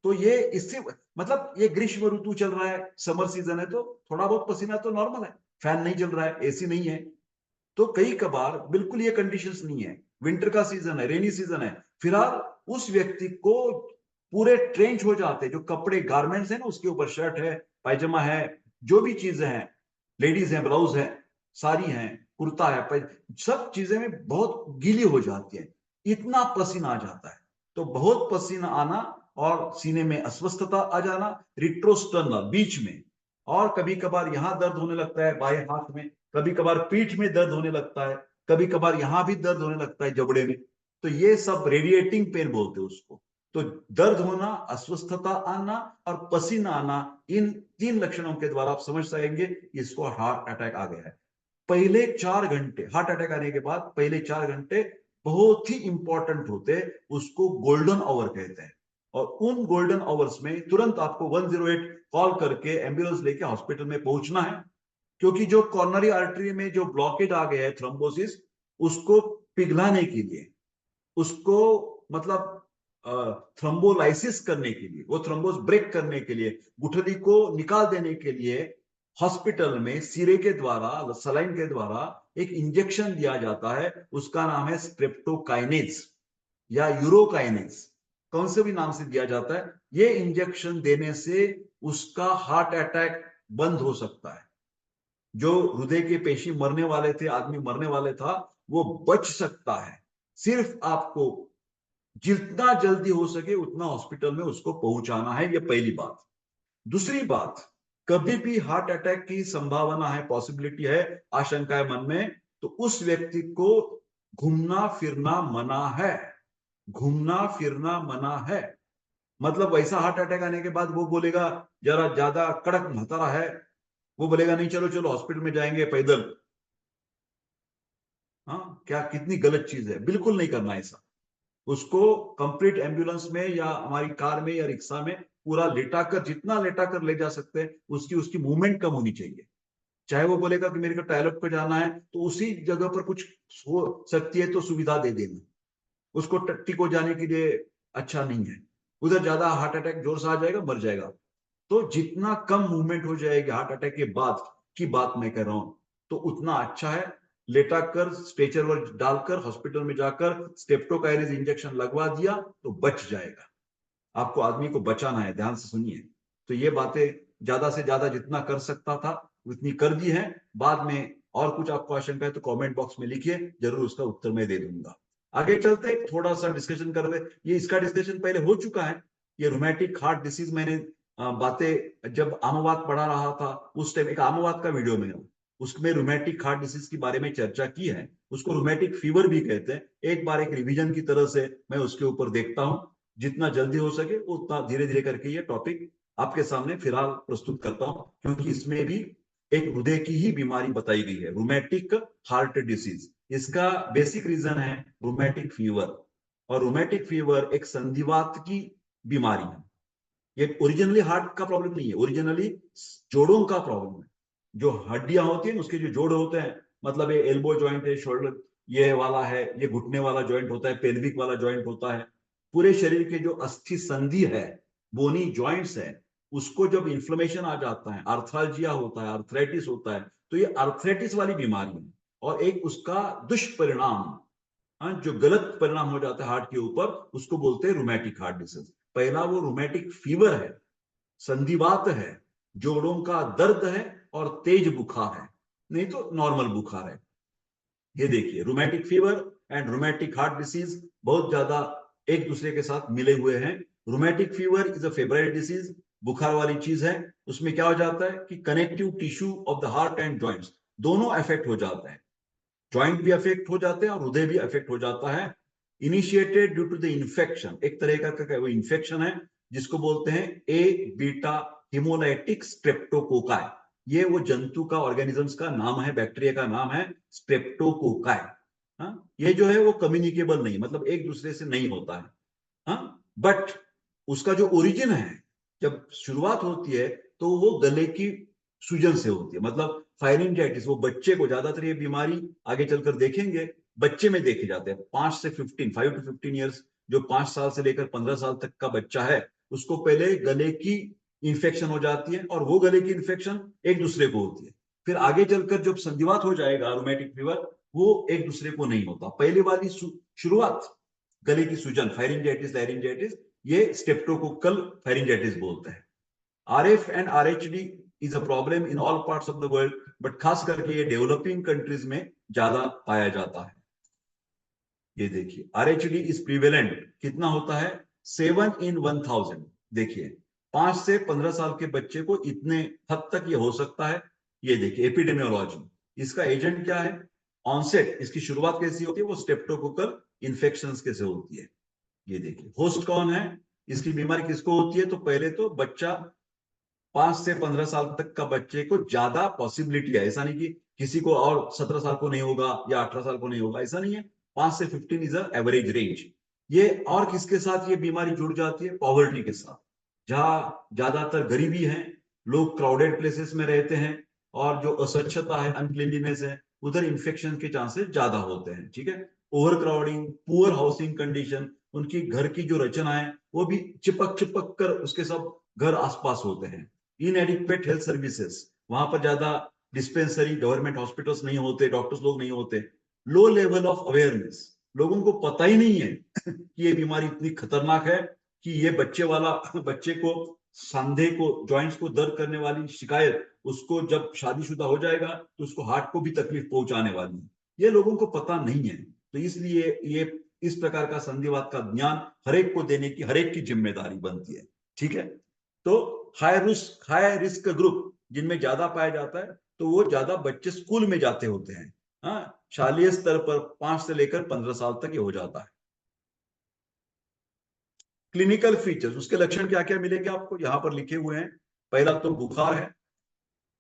तो ये इससे, मतलब ये ग्रीष्म ऋतु चल रहा है, समर सीजन है, तो थोड़ा बहुत पसीना तो नॉर्मल है, फैन नहीं चल रहा है, एसी नहीं है, तो कई कबार बिल्कुल ये कंडीशंस नहीं है। विंटर का सीजन है, रेनी सीजन है, फिलहाल उस व्यक्ति को पूरे ट्रेंच हो जाते हैं, जो कपड़े गारमेंट्स है ना, उसके ऊपर शर्ट है, पायजामा है, जो भी चीजें हैं, लेडीज है, ब्लाउज है, साड़ी है, कुर्ता है, सब चीजें में बहुत गीली हो जाती है, इतना पसीना आ जाता है। तो बहुत पसीना आना और सीने में अस्वस्थता आ जाना, रिट्रोस्टर्नल बीच में, और कभी कभार यहां दर्द होने लगता है बाएं हाथ में, कभी कभार पीठ में दर्द होने लगता है, कभी कभार यहां भी दर्द होने लगता है जबड़े में। तो ये सब रेडिएटिंग पेन बोलते हैं उसको। तो दर्द होना, अस्वस्थता आना और पसीना आना, इन 3 लक्षणों के द्वारा आप समझ जाएंगे इसको हार्ट अटैक आ गया है। पहले 4 घंटे, हार्ट अटैक आने के बाद पहले 4 घंटे बहुत ही इंपॉर्टेंट होते, उसको गोल्डन आवर कहते हैं। और उन गोल्डन आवर्स में तुरंत आपको 108 कॉल करके एम्बुलेंस लेके हॉस्पिटल में पहुंचना है, क्योंकि जो कॉर्नरी आर्टरी में जो ब्लॉकेज आ गया है, थ्रोम्बोसिस, उसको पिघलाने के लिए, उसको, मतलब थ्रोम्बोलाइसिस करने के लिए, वो थ्रोम्बोस ब्रेक करने के लिए, गुठली को निकाल देने के लिए, हॉस्पिटल में सिरे के द्वारा, सलाइन के द्वारा एक इंजेक्शन दिया जाता है, उसका नाम है स्ट्रेप्टोकाइनेज या यूरोकाइनेज, कौन से भी नाम से दिया जाता है। ये इंजेक्शन देने से उसका हार्ट अटैक बंद हो सकता है। जो हृदय के पेशी मरने वाले थे, आदमी मरने वाले था, वो बच सकता है। सिर्फ आपको जितना जल्दी हो सके उतना हॉस्पिटल में उसको पहुंचाना है, ये पहली बात। दूसरी बात, कभी भी हार्ट अटैक की संभावना है, पॉसिबिलिटी है, आशंका है मन में, तो उस व्यक्ति को घूमना फिरना मना है, घूमना फिरना मना है। मतलब वैसा हार्ट अटैक आने के बाद वो बोलेगा जरा ज्यादा कड़क महतारा है, वो बोलेगा नहीं चलो चलो हॉस्पिटल में जाएंगे पैदल। हाँ, क्या कितनी गलत चीज है, बिल्कुल नहीं करना ऐसा। उसको कंप्लीट एम्बुलेंस में या हमारी कार में या रिक्शा में पूरा लेटाकर, जितना लेटाकर ले जा सकते हैं, उसकी मूवमेंट कम होनी चाहिए। चाहे वो बोलेगा कि मेरे को टॉयलेट पे जाना है, तो उसी जगह पर कुछ हो सकती है तो सुविधा दे देना। उसको टट्टी को जाने के लिए अच्छा नहीं है, उधर ज्यादा हार्ट अटैक जोर से आ जाएगा, मर जाएगा। तो जितना कम मूवमेंट हो जाएगी हार्ट अटैक के बाद की बात मैं कर रहा हूं, तो उतना अच्छा है। लेटा कर स्ट्रेचर पर डालकर हॉस्पिटल में जाकर स्टेप्टोकाइनेस इंजेक्शन लगवा दिया तो बच जाएगा। आपको आदमी को बचाना है, ध्यान से सुनिए। तो ये बातें ज्यादा से ज्यादा जितना कर सकता था उतनी कर दी है। बाद में और कुछ आपको आशंका है तो कमेंट बॉक्स में लिखिए, जरूर उसका उत्तर मैं दे दूंगा। आगे चलते थोड़ा सा डिस्कशन कर रहे, ये इसका डिस्कशन पहले हो चुका है। ये रोमैटिक हार्ट डिसीज मैंने बातें जब आमवाद पढ़ा रहा था उस टाइम एक आमवाद का वीडियो में उसमें रोमैटिक हार्ट डिसीज के बारे में चर्चा की है। उसको रोमैटिक फीवर भी कहते हैं। एक बार एक रिवीजन की तरह से मैं उसके ऊपर देखता हूं, जितना जल्दी हो सके उतना धीरे धीरे करके ये टॉपिक आपके सामने फिलहाल प्रस्तुत करता हूं, क्योंकि इसमें भी एक हृदय की ही बीमारी बताई गई है, रोमैटिक हार्ट डिसीज। इसका बेसिक रीजन है रोमैटिक फीवर, और रोमैटिक फीवर एक संधिवात की बीमारी है। ये ओरिजिनली हार्ट का प्रॉब्लम नहीं है, ओरिजिनली जोड़ों का प्रॉब्लम है। जो हड्डियां होती हैं उसके जो जोड़ होते हैं, मतलब ये एल्बो जॉइंट है, शोल्डर ये वाला है, ये घुटने वाला जॉइंट होता है, पेल्विक वाला जॉइंट होता है, पूरे शरीर के जो अस्थि संधि है, बोनी जॉइंट्स है, उसको जब इन्फ्लेमेशन आ जाता है, आर्थरालजिया होता है, आर्थराइटिस होता है, तो ये आर्थराइटिस वाली बीमारी है। और एक उसका दुष्परिणाम, जो गलत परिणाम हो जाता है हार्ट के ऊपर, उसको बोलते हैं रोमैटिक हार्ट डिसीज। पहला वो रोमैटिक फीवर है, संधिवात है, जोड़ों का दर्द है और तेज बुखार है, नहीं तो नॉर्मल बुखार है। ये देखिए rheumatic fever and rheumatic heart disease बहुत ज्यादा एक दूसरे के साथ मिले हुए हैं। Rheumatic fever is a febrile disease, बुखार वाली चीज है। उसमें क्या हो जाता है कि connective tissue of the heart and joints दोनों अफेक्ट हो जाते हैं, जॉइंट भी अफेक्ट हो जाते हैं और हृदय भी अफेक्ट हो जाता है। Initiated due to the infection, एक तरह का वो इन्फेक्शन है जिसको बोलते हैं ए बीटा हिमोलाइटिक स्ट्रेप्टोकोकाई। ये वो जंतु का, ऑर्गेनिजम्स का नाम है, बैक्टीरिया का नाम है स्ट्रेप्टोकोकाई। हाँ, ये जो है वो कम्युनिकेबल नहीं, मतलब एक दूसरे से नहीं होता है। हाँ, बट उसका जो ओरिजिन है, जब शुरुआत होती है तो वो गले की सूजन से होती है, मतलब फायरिंजाइटिस। वो बच्चे को, ज्यादातर ये बीमारी आगे चलकर देखेंगे बच्चे में देखे जाते हैं, 5 to 15 जो 5 साल से लेकर 15 साल तक का बच्चा है, उसको पहले गले की इंफेक्शन हो जाती है, और वो गले की इंफेक्शन एक दूसरे को होती है। फिर आगे चलकर जब संधिवात हो जाएगा, रोमैटिक फीवर, वो एक दूसरे को नहीं होता। पहली वाली शुरुआत गले की सूजन, फायरिंजाइटिस, लैरिंजाइटिस, ये स्टेप्टोकोकल फायरिंजाइटिस बोलते हैं। RF and RHD is a problem in all parts of the world, but खास करके ये डेवलपिंग कंट्रीज में ज्यादा पाया जाता है। ये देखिए आरएचडी इज प्रिवेलेंट, कितना होता है, 7 in 1000। देखिए 5 से 15 साल के बच्चे को इतने हद तक ये हो सकता है। ये देखिए एपिडेमियोलॉजी, इसका एजेंट क्या है, ऑनसेट, इसकी शुरुआत कैसी होती है, वो स्टेप्टोकोकल इन्फेक्शन कैसे होती है। ये देखिए होस्ट कौन है, इसकी बीमारी किसको होती है, तो पहले तो बच्चा 5 से 15 साल तक का बच्चे को ज्यादा पॉसिबिलिटी है, ऐसा नहीं कि किसी को और 17 साल को नहीं होगा या 18 साल को नहीं होगा, ऐसा नहीं है। 5 से 15 इज एवरेज रेंज। ये और किसके साथ ये बीमारी जुड़ जाती है, पॉवर्टी के साथ, जहां ज्यादातर गरीबी है, लोग क्राउडेड प्लेसेस में रहते हैं, और जो अस्वच्छता है, अनक्लीनलीनेस है, उधर इंफेक्शन के चांसेस ज्यादा होते हैं। ठीक है, over crowding, poor housing condition, उनकी घर की जो रचना है वो भी चिपक चिपक कर उसके सब घर आसपास होते हैं। इनएडिक्वेट हेल्थ सर्विसेज, वहां पर ज्यादा डिस्पेंसरी, गवर्नमेंट हॉस्पिटल्स नहीं होते, डॉक्टर्स लोग नहीं होते। लो लेवल ऑफ अवेयरनेस, लोगों को पता ही नहीं है कि ये बीमारी इतनी खतरनाक है, कि ये बच्चे को, सांधे को, जॉइंट्स को दर्द करने वाली शिकायत उसको जब शादीशुदा हो जाएगा तो उसको हार्ट को भी तकलीफ पहुंचाने वाली है। ये लोगों को पता नहीं है। तो इसलिए ये इस प्रकार का संधिवात का ज्ञान हरेक को देने की हरेक की जिम्मेदारी बनती है। ठीक है, तो हाई रिस्क ग्रुप जिनमें ज्यादा पाया जाता है, तो वो ज्यादा बच्चे स्कूल में जाते होते हैं। हाँ, शालेय स्तर पर 5 से लेकर 15 साल तक ये हो जाता है। क्लिनिकल फीचर्स, उसके लक्षण क्या क्या मिलेंगे आपको, यहां पर लिखे हुए हैं। पहला तो बुखार है।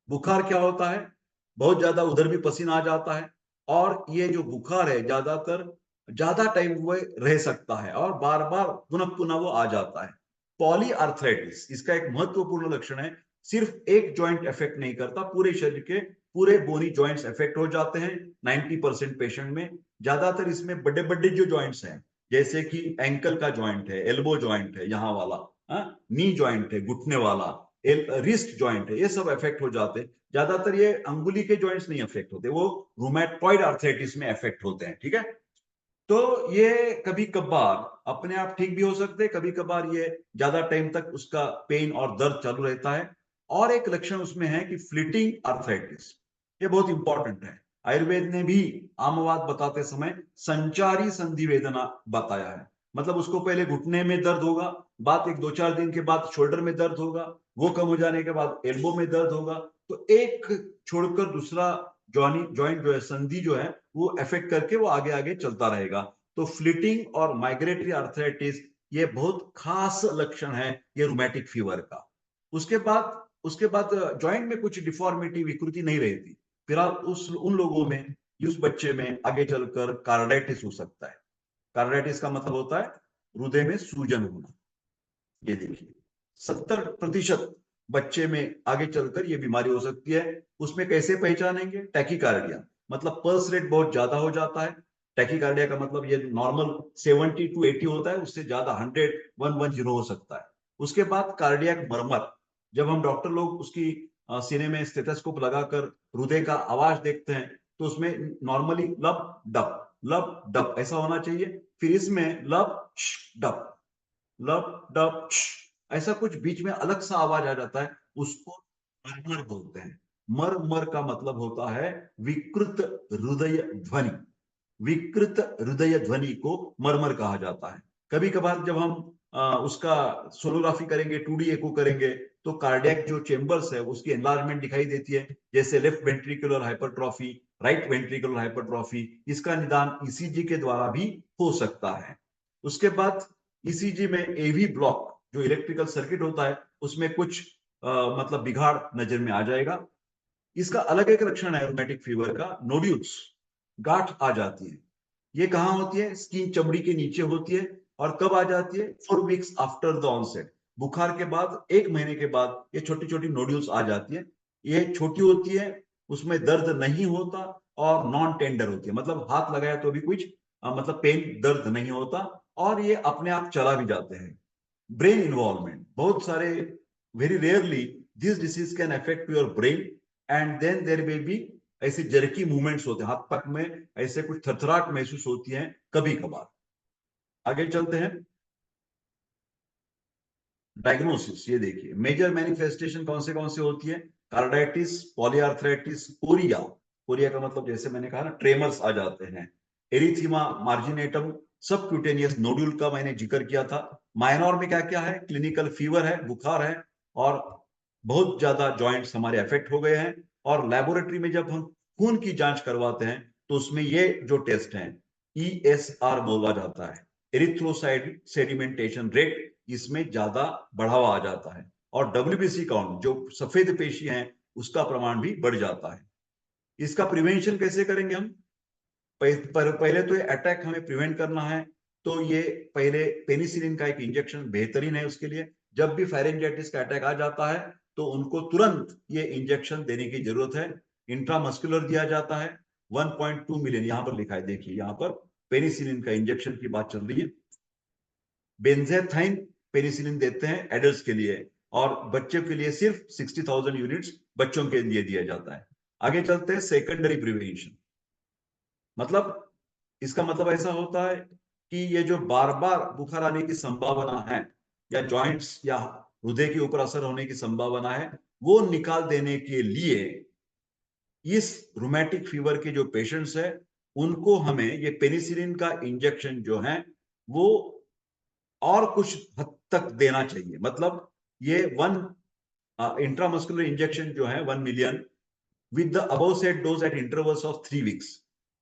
बुखार क्या होता है, बहुत ज्यादा उधर भी पसीना आ जाता है, और ये जो बुखार है ज्यादातर ज्यादा टाइम वो रह सकता है, और बार बार पुनः पुनः वो आ जाता है। पॉलीआर्थराइटिस इसका एक महत्वपूर्ण लक्षण है, सिर्फ एक जॉइंट इफेक्ट नहीं करता, पूरे शरीर के पूरे बोनी जॉइंट्स इफेक्ट हो जाते हैं 90% पेशेंट में। ज्यादातर इसमें बड़े बड़े जो जॉइंट्स हैं, जैसे कि एंकल का जॉइंट है, एल्बो जॉइंट है यहाँ वाला, नी जॉइंट है घुटने वाला, रिस्ट जॉइंट है, ये सब इफेक्ट हो जाते हैं। ज्यादातर ये अंगुली के जॉइंट्स नहीं इफेक्ट होते, वो रूमेटॉइड आर्थराइटिस में इफेक्ट होते हैं, ठीक है। तो ये कभी कभार अपने आप ठीक भी हो सकते हैं, कभी कभार ये ज्यादा टाइम तक उसका पेन और दर्द चालू रहता है। और एक लक्षण उसमें है कि फ्लिटिंग आर्थराइटिस, ये बहुत इंपॉर्टेंट है। आयुर्वेद ने भी आमवाद बताते समय संचारी संधि वेदना बताया है। मतलब उसको पहले घुटने में दर्द होगा, बाद एक 2-4 दिन के बाद शोल्डर में दर्द होगा, वो कम हो जाने के बाद एल्बो में दर्द होगा, तो एक छोड़कर दूसरा जॉइंट जो है, संधि जो है, वो इफेक्ट करके वो आगे आगे चलता रहेगा। तो फ्लिटिंग और माइग्रेटरी आर्थराइटिस ये बहुत खास लक्षण है ये रूमेटिक फीवर का। उसके बाद जॉइंट में कुछ डिफॉर्मिटी विकृति नहीं रहती, फिर आप उन लोगों में, उस बच्चे में आगे चलकर कार्डाइटिस हो सकता है। कार्डाइटिस का मतलब होता है हृदय में सूजन होना। ये देखिए 70% बच्चे में आगे चलकर ये बीमारी हो सकती है। उसमें कैसे पहचानेंगे? टैकीकार्डिया, मतलब पल्स रेट बहुत ज्यादा हो जाता है। टैकीकार्डिया का मतलब ये नॉर्मल 70 to 80 होता है, उससे ज्यादा 100, 110 हो सकता है। उसके बाद कार्डियक मरमर, जब हम डॉक्टर लोग उसकी सीने में स्टेथोस्कोप लगाकर हृदय का आवाज देखते हैं, तो उसमें नॉर्मली लब डब ऐसा होना चाहिए, फिर इसमें लब डब, लब डब ऐसा कुछ बीच में अलग सा आवाज आ जाता है, उसको मरमर बोलते हैं। मर का मतलब होता है विकृत हृदय ध्वनि। विकृत हृदय ध्वनि को मरमर कहा जाता है। कभी कभार जब हम उसका सोनोग्राफी करेंगे, 2D एको करेंगे, तो कार्डियक जो चेंबर्स है उसकी एनलार्जमेंट दिखाई देती है, जैसे left ventricular hypertrophy, right ventricular hypertrophy. इसका निदान ईसीजी के द्वारा भी हो सकता है। उसके बाद ईसीजी में एवी ब्लॉक जो इलेक्ट्रिकल सर्किट होता है, उसमें कुछ मतलब बिगाड़ नजर में आ जाएगा। इसका अलग एक लक्षण है रूमेटिक फीवर का, नोड्यूल्स, गांठ आ जाती है। ये कहाँ होती है? स्किन, चमड़ी के नीचे होती है। और कब आ जाती है? 4 वीक्स आफ्टर द ऑनसेट, बुखार के बाद 1 महीने के बाद ये छोटी छोटी नोड्यूल्स आ जाती है। ये छोटी होती है, उसमें दर्द नहीं होता और नॉन टेंडर होती है, मतलब हाथ लगाया तो भी कुछ मतलब पेन, दर्द नहीं होता, और ये अपने आप चला भी जाते हैं। ब्रेन इन्वॉल्वमेंट, बहुत सारे, very rarely this disease can affect your brain, and then there will be ऐसे जर्की मूवमेंट्स होते हैं, हाथ पग में ऐसे कुछ थरथराहट महसूस होती है कभी कभार। आगे चलते हैं। डायग्नोसिस, ये देखिए मेजर मैनिफेस्टेशन कौन से होती है? कार्डाइटिस, पॉलीआर्थराइटिस, कोरिया, कोरिया का मतलब जैसे मैंने कहा ना, ट्रेमर्स आ जाते हैं, एरिथीमा मार्जिनेटम, सबक्यूटेनियस नोड्यूल का मैंने जिक्र किया था। माइनर में क्या क्या है? क्लिनिकल फीवर है, बुखार है, और बहुत ज्यादा जॉइंट्स हमारे अफेक्ट हो गए हैं। और लेबोरेटरी में जब हम खून की जांच करवाते हैं, तो उसमें ये जो टेस्ट है ESR बोला जाता है, एरिथ्रोसाइट सेडिमेंटेशन रेट, इसमें ज्यादा बढ़ावा आ जाता है। और WBC काउंट, जो सफेद पेशी है, उसका प्रमाण भी बढ़ जाता है। इसका प्रिवेंशन कैसे करेंगे हम? पहले तो ये अटैक हमें प्रिवेंट करना है, तो ये पहले पेनिसिलिन का एक इंजेक्शन बेहतरीन है उसके लिए। जब भी फेरेंजाइटिस का अटैक आ जाता है, तो उनको तुरंत ये इंजेक्शन देने की जरूरत है। इंट्रामस्कुलर दिया जाता है, 1.2 मिलियन, यहां पर लिखा है, देखिए यहां पर पेनिसिलिन का इंजेक्शन की बात चल रही है। बेंजेथाइन पेनिसिलिन देते हैं एडल्ट्स के लिए, और बच्चों के लिए सिर्फ 60,000 यूनिट्स बच्चों के लिए दिया जाता है। आगे चलते हैं, सेकेंडरी प्रिवेंशन, मतलब इसका मतलब ऐसा होता है कि ये जो बार बार बुखार आने की संभावना है, या जॉइंट्स या हृदय के ऊपर असर होने की संभावना है, वो निकाल देने के लिए इस रूमेटिक फीवर के जो पेशेंट्स है, उनको हमें ये पेनिसिलिन का इंजेक्शन जो है वो और कुछ हद तक देना चाहिए। मतलब ये 1 इंट्रामस्कुलर इंजेक्शन जो है 1 million with the above set dose eight intervals of 3 weeks,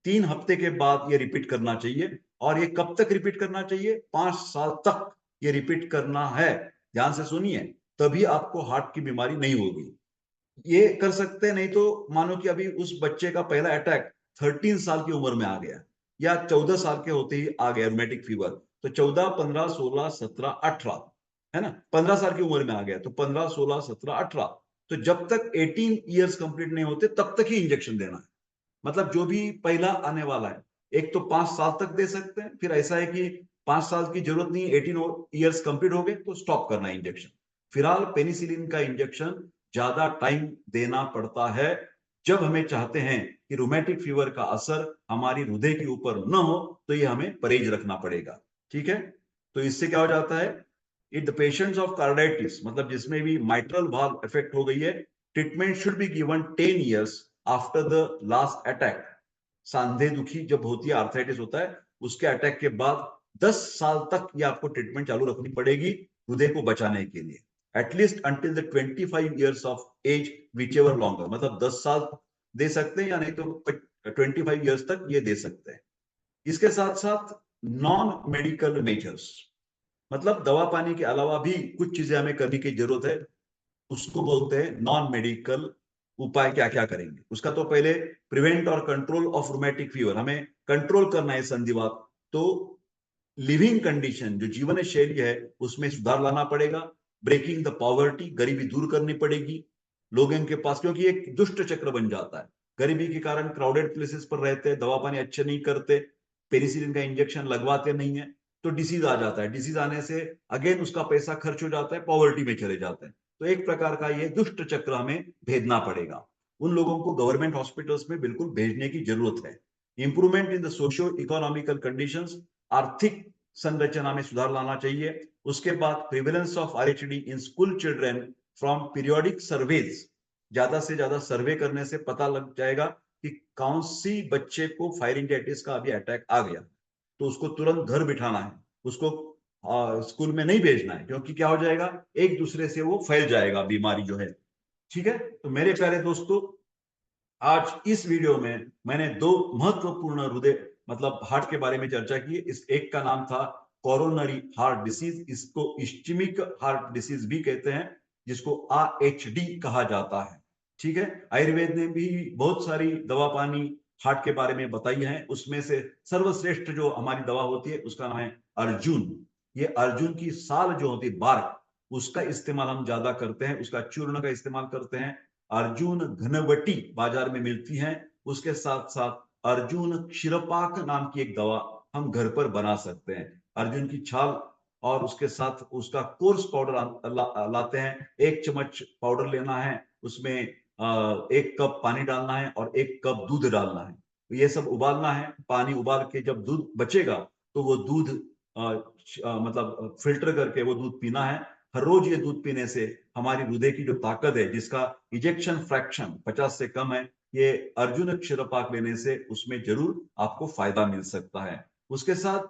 3 हफ्ते के बाद ये रिपीट करना चाहिए। और ये कब तक रिपीट करना चाहिए? 5 साल तक ये रिपीट करना है। ध्यान से सुनिए, तभी आपको हार्ट की बीमारी नहीं होगी। ये कर सकते हैं, नहीं तो मानो कि अभी उस बच्चे का पहला अटैक 13 साल की उम्र में आ गया, या 14 साल के होते ही आ गया रूमेटिक फीवर, तो 14, 15, 16, 17, 18, है ना, 15 साल की उम्र में आ गया तो 15, 16, 17, 18, तो जब तक 18 ईयर्स कंप्लीट नहीं होते तब तक ही इंजेक्शन देना है। मतलब जो भी पहला आने वाला है, एक तो 5 साल तक दे सकते हैं, फिर ऐसा है कि 5 साल की जरूरत नहीं, 18 ईयर्स कंप्लीट हो गए तो स्टॉप करना है इंजेक्शन। फिलहाल पेनिसिलिन का इंजेक्शन ज्यादा टाइम देना पड़ता है जब हमें चाहते हैं कि रोमैटिक फीवर का असर हमारी हृदय के ऊपर न हो, तो ये हमें परहेज रखना पड़ेगा। ठीक है, तो इससे क्या हो जाता है, in the patients of carditis, मतलब जिसमें भी माइट्रल वाल्व इफेक्ट हो गई है, treatment should be given 10 years after the last attack. सांधे दुखी जब होती है, आर्थराइटिस होता है, उसके अटैक के बाद 10 साल तक ये आपको ट्रीटमेंट चालू रखनी पड़ेगी हृदय को बचाने के लिए, at least until the 25 years of age, whichever longer, मतलब 10 साल दे सकते हैं या नहीं तो 25 years तक ये दे सकते हैं। इसके साथ साथ नॉन मेडिकल मेजर्स, मतलब दवा पानी के अलावा भी कुछ चीजें हमें करने की जरूरत है, उसको बोलते हैं नॉन मेडिकल उपाय। क्या क्या करेंगे उसका, तो पहले प्रिवेंट और कंट्रोल ऑफ रोमैटिक फीवर, हमें कंट्रोल करना है संधिवात। तो लिविंग कंडीशन, जो जीवन शैली है, उसमें सुधार लाना पड़ेगा। ब्रेकिंग द पॉवर्टी, गरीबी दूर करनी पड़ेगी लोगों के पास, क्योंकि एक दुष्ट चक्र बन जाता है। गरीबी के कारण क्राउडेड प्लेसेस पर रहते हैं, दवा पानी अच्छे नहीं करते, पेनिसिलिन का इंजेक्शन लगवाते नहीं है, तो डिसीज आ जाता है। डिसीज आने से अगेन उसका पैसा खर्च हो जाता है, पॉवर्टी में चले जाते हैं। तो एक प्रकार का ये दुष्ट चक्र हमें भेदना पड़ेगा। उन लोगों को गवर्नमेंट हॉस्पिटल्स में बिल्कुल भेजने की जरूरत है। Improvement in the socio economical conditions, आर्थिक संरचना में सुधार लाना चाहिए। उसके बाद prevalence of RHD in school children from periodic surveys, ज्यादा से ज्यादा सर्वे करने से पता लग जाएगा कि कौन सी बच्चे को फायरिंजाइटिस का अभी अटैक आ गया, तो उसको तुरंत घर बिठाना है, उसको स्कूल में नहीं भेजना है, क्योंकि क्या हो जाएगा, एक दूसरे से वो फैल जाएगा बीमारी जो है। ठीक है, तो मेरे प्यारे दोस्तों, आज इस वीडियो में मैंने दो महत्वपूर्ण हृदय मतलब हार्ट के बारे में चर्चा की। इस एक का नाम था कोरोनरी हार्ट डिसीज, इसको इस्चेमिक हार्ट डिसीज भी कहते हैं, जिसको AHD कहा जाता है। ठीक है, आयुर्वेद ने भी बहुत सारी दवा पानी हार्ट के बारे में बताई है, उसमें से सर्वश्रेष्ठ जो हमारी दवा होती है उसका नाम है अर्जुन। ये अर्जुन की साल जो होती है, बार्क, उसका इस्तेमाल हम ज्यादा करते हैं, उसका चूर्ण का इस्तेमाल करते हैं। अर्जुन घनवटी बाजार में मिलती है। उसके साथ साथ अर्जुन क्षीरपाक नाम की एक दवा हम घर पर बना सकते हैं। अर्जुन की छाल और उसके साथ उसका कोर्स पाउडर लाते हैं। 1 चम्मच पाउडर लेना है, उसमें 1 कप पानी डालना है और 1 कप दूध डालना है। ये सब उबालना है। पानी उबाल के जब दूध बचेगा तो वो दूध मतलब फिल्टर करके वो दूध पीना है। हर रोज ये दूध पीने से हमारी हृदय की जो ताकत है, जिसका इजेक्शन फ्रैक्शन 50 से कम है, ये अर्जुन क्षीरपाक लेने से उसमें जरूर आपको फायदा मिल सकता है। उसके साथ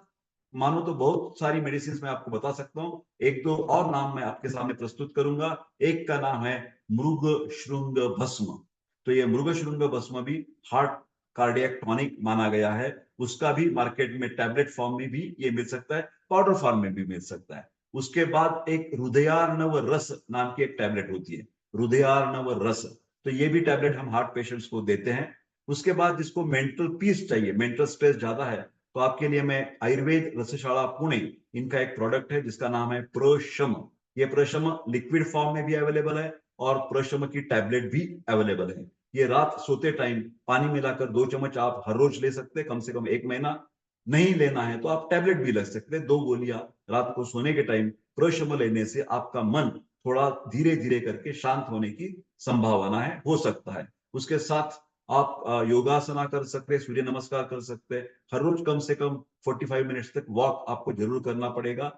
मानो तो बहुत सारी मेडिसिन मैं आपको बता सकता हूँ, एक दो और नाम मैं आपके सामने प्रस्तुत करूंगा। एक का नाम है मृग श्रृंग भस्म। तो ये मृग श्रृंग भस्म भी हार्ट कार्डियक टॉनिक माना गया है। उसका भी मार्केट में टैबलेट फॉर्म में भी ये मिल सकता है, पाउडर फॉर्म में भी मिल सकता है। उसके बाद एक हृदयार्णव रस नाम की एक टैबलेट होती है, हृदयार्णव रस, तो ये भी टैबलेट हम हार्ट पेशेंट्स को देते हैं। उसके बाद जिसको मेंटल पीस चाहिए, मेंटल स्ट्रेस ज्यादा है, तो आपके लिए मैं आयुर्वेद रसशाला पुणे, इनका एक प्रोडक्ट है जिसका नाम है प्रशम। ये प्रशम लिक्विड फॉर्म में भी अवेलेबल है और प्रशम की टैबलेट भी अवेलेबल है। ये रात सोते टाइम पानी मिलाकर 2 चम्मच आप हर रोज ले सकते हैं, कम से कम 1 महीना। नहीं लेना है तो आप टैबलेट भी लग सकते हैं, 2 गोलियां रात को सोने के टाइम प्रशम लेने से आपका मन थोड़ा धीरे धीरे करके शांत होने की संभावना है, हो सकता है। उसके साथ आप योगासना कर सकते हैं, सूर्य नमस्कार कर सकते हैं। हर रोज कम से कम 45 मिनट्स तक वॉक आपको जरूर करना पड़ेगा।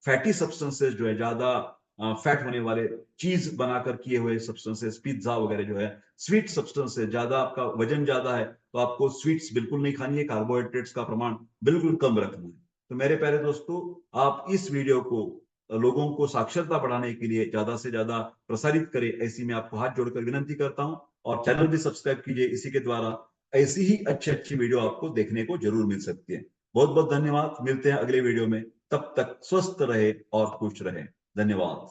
फैटी सब्सटेंसेस जो है, ज्यादा फैट होने वाले चीज बनाकर किए हुए सब्सटेंसेस, पिज्जा वगैरह जो है, स्वीट सब्सटेंसेस, ज्यादा आपका वजन ज्यादा है तो आपको स्वीट्स बिल्कुल नहीं खानी है, कार्बोहाइड्रेट्स का प्रमाण बिल्कुल कम रखना है। तो मेरे प्यारे दोस्तों, आप इस वीडियो को लोगों को साक्षरता बढ़ाने के लिए ज्यादा से ज्यादा प्रसारित करें, ऐसी मैं आपको हाथ जोड़कर विनंती करता हूं। और चैनल भी सब्सक्राइब कीजिए, इसी के द्वारा ऐसी ही अच्छी अच्छी वीडियो आपको देखने को जरूर मिल सकती है। बहुत बहुत धन्यवाद, मिलते हैं अगले वीडियो में। तब तक स्वस्थ रहे और खुश रहे। धन्यवाद।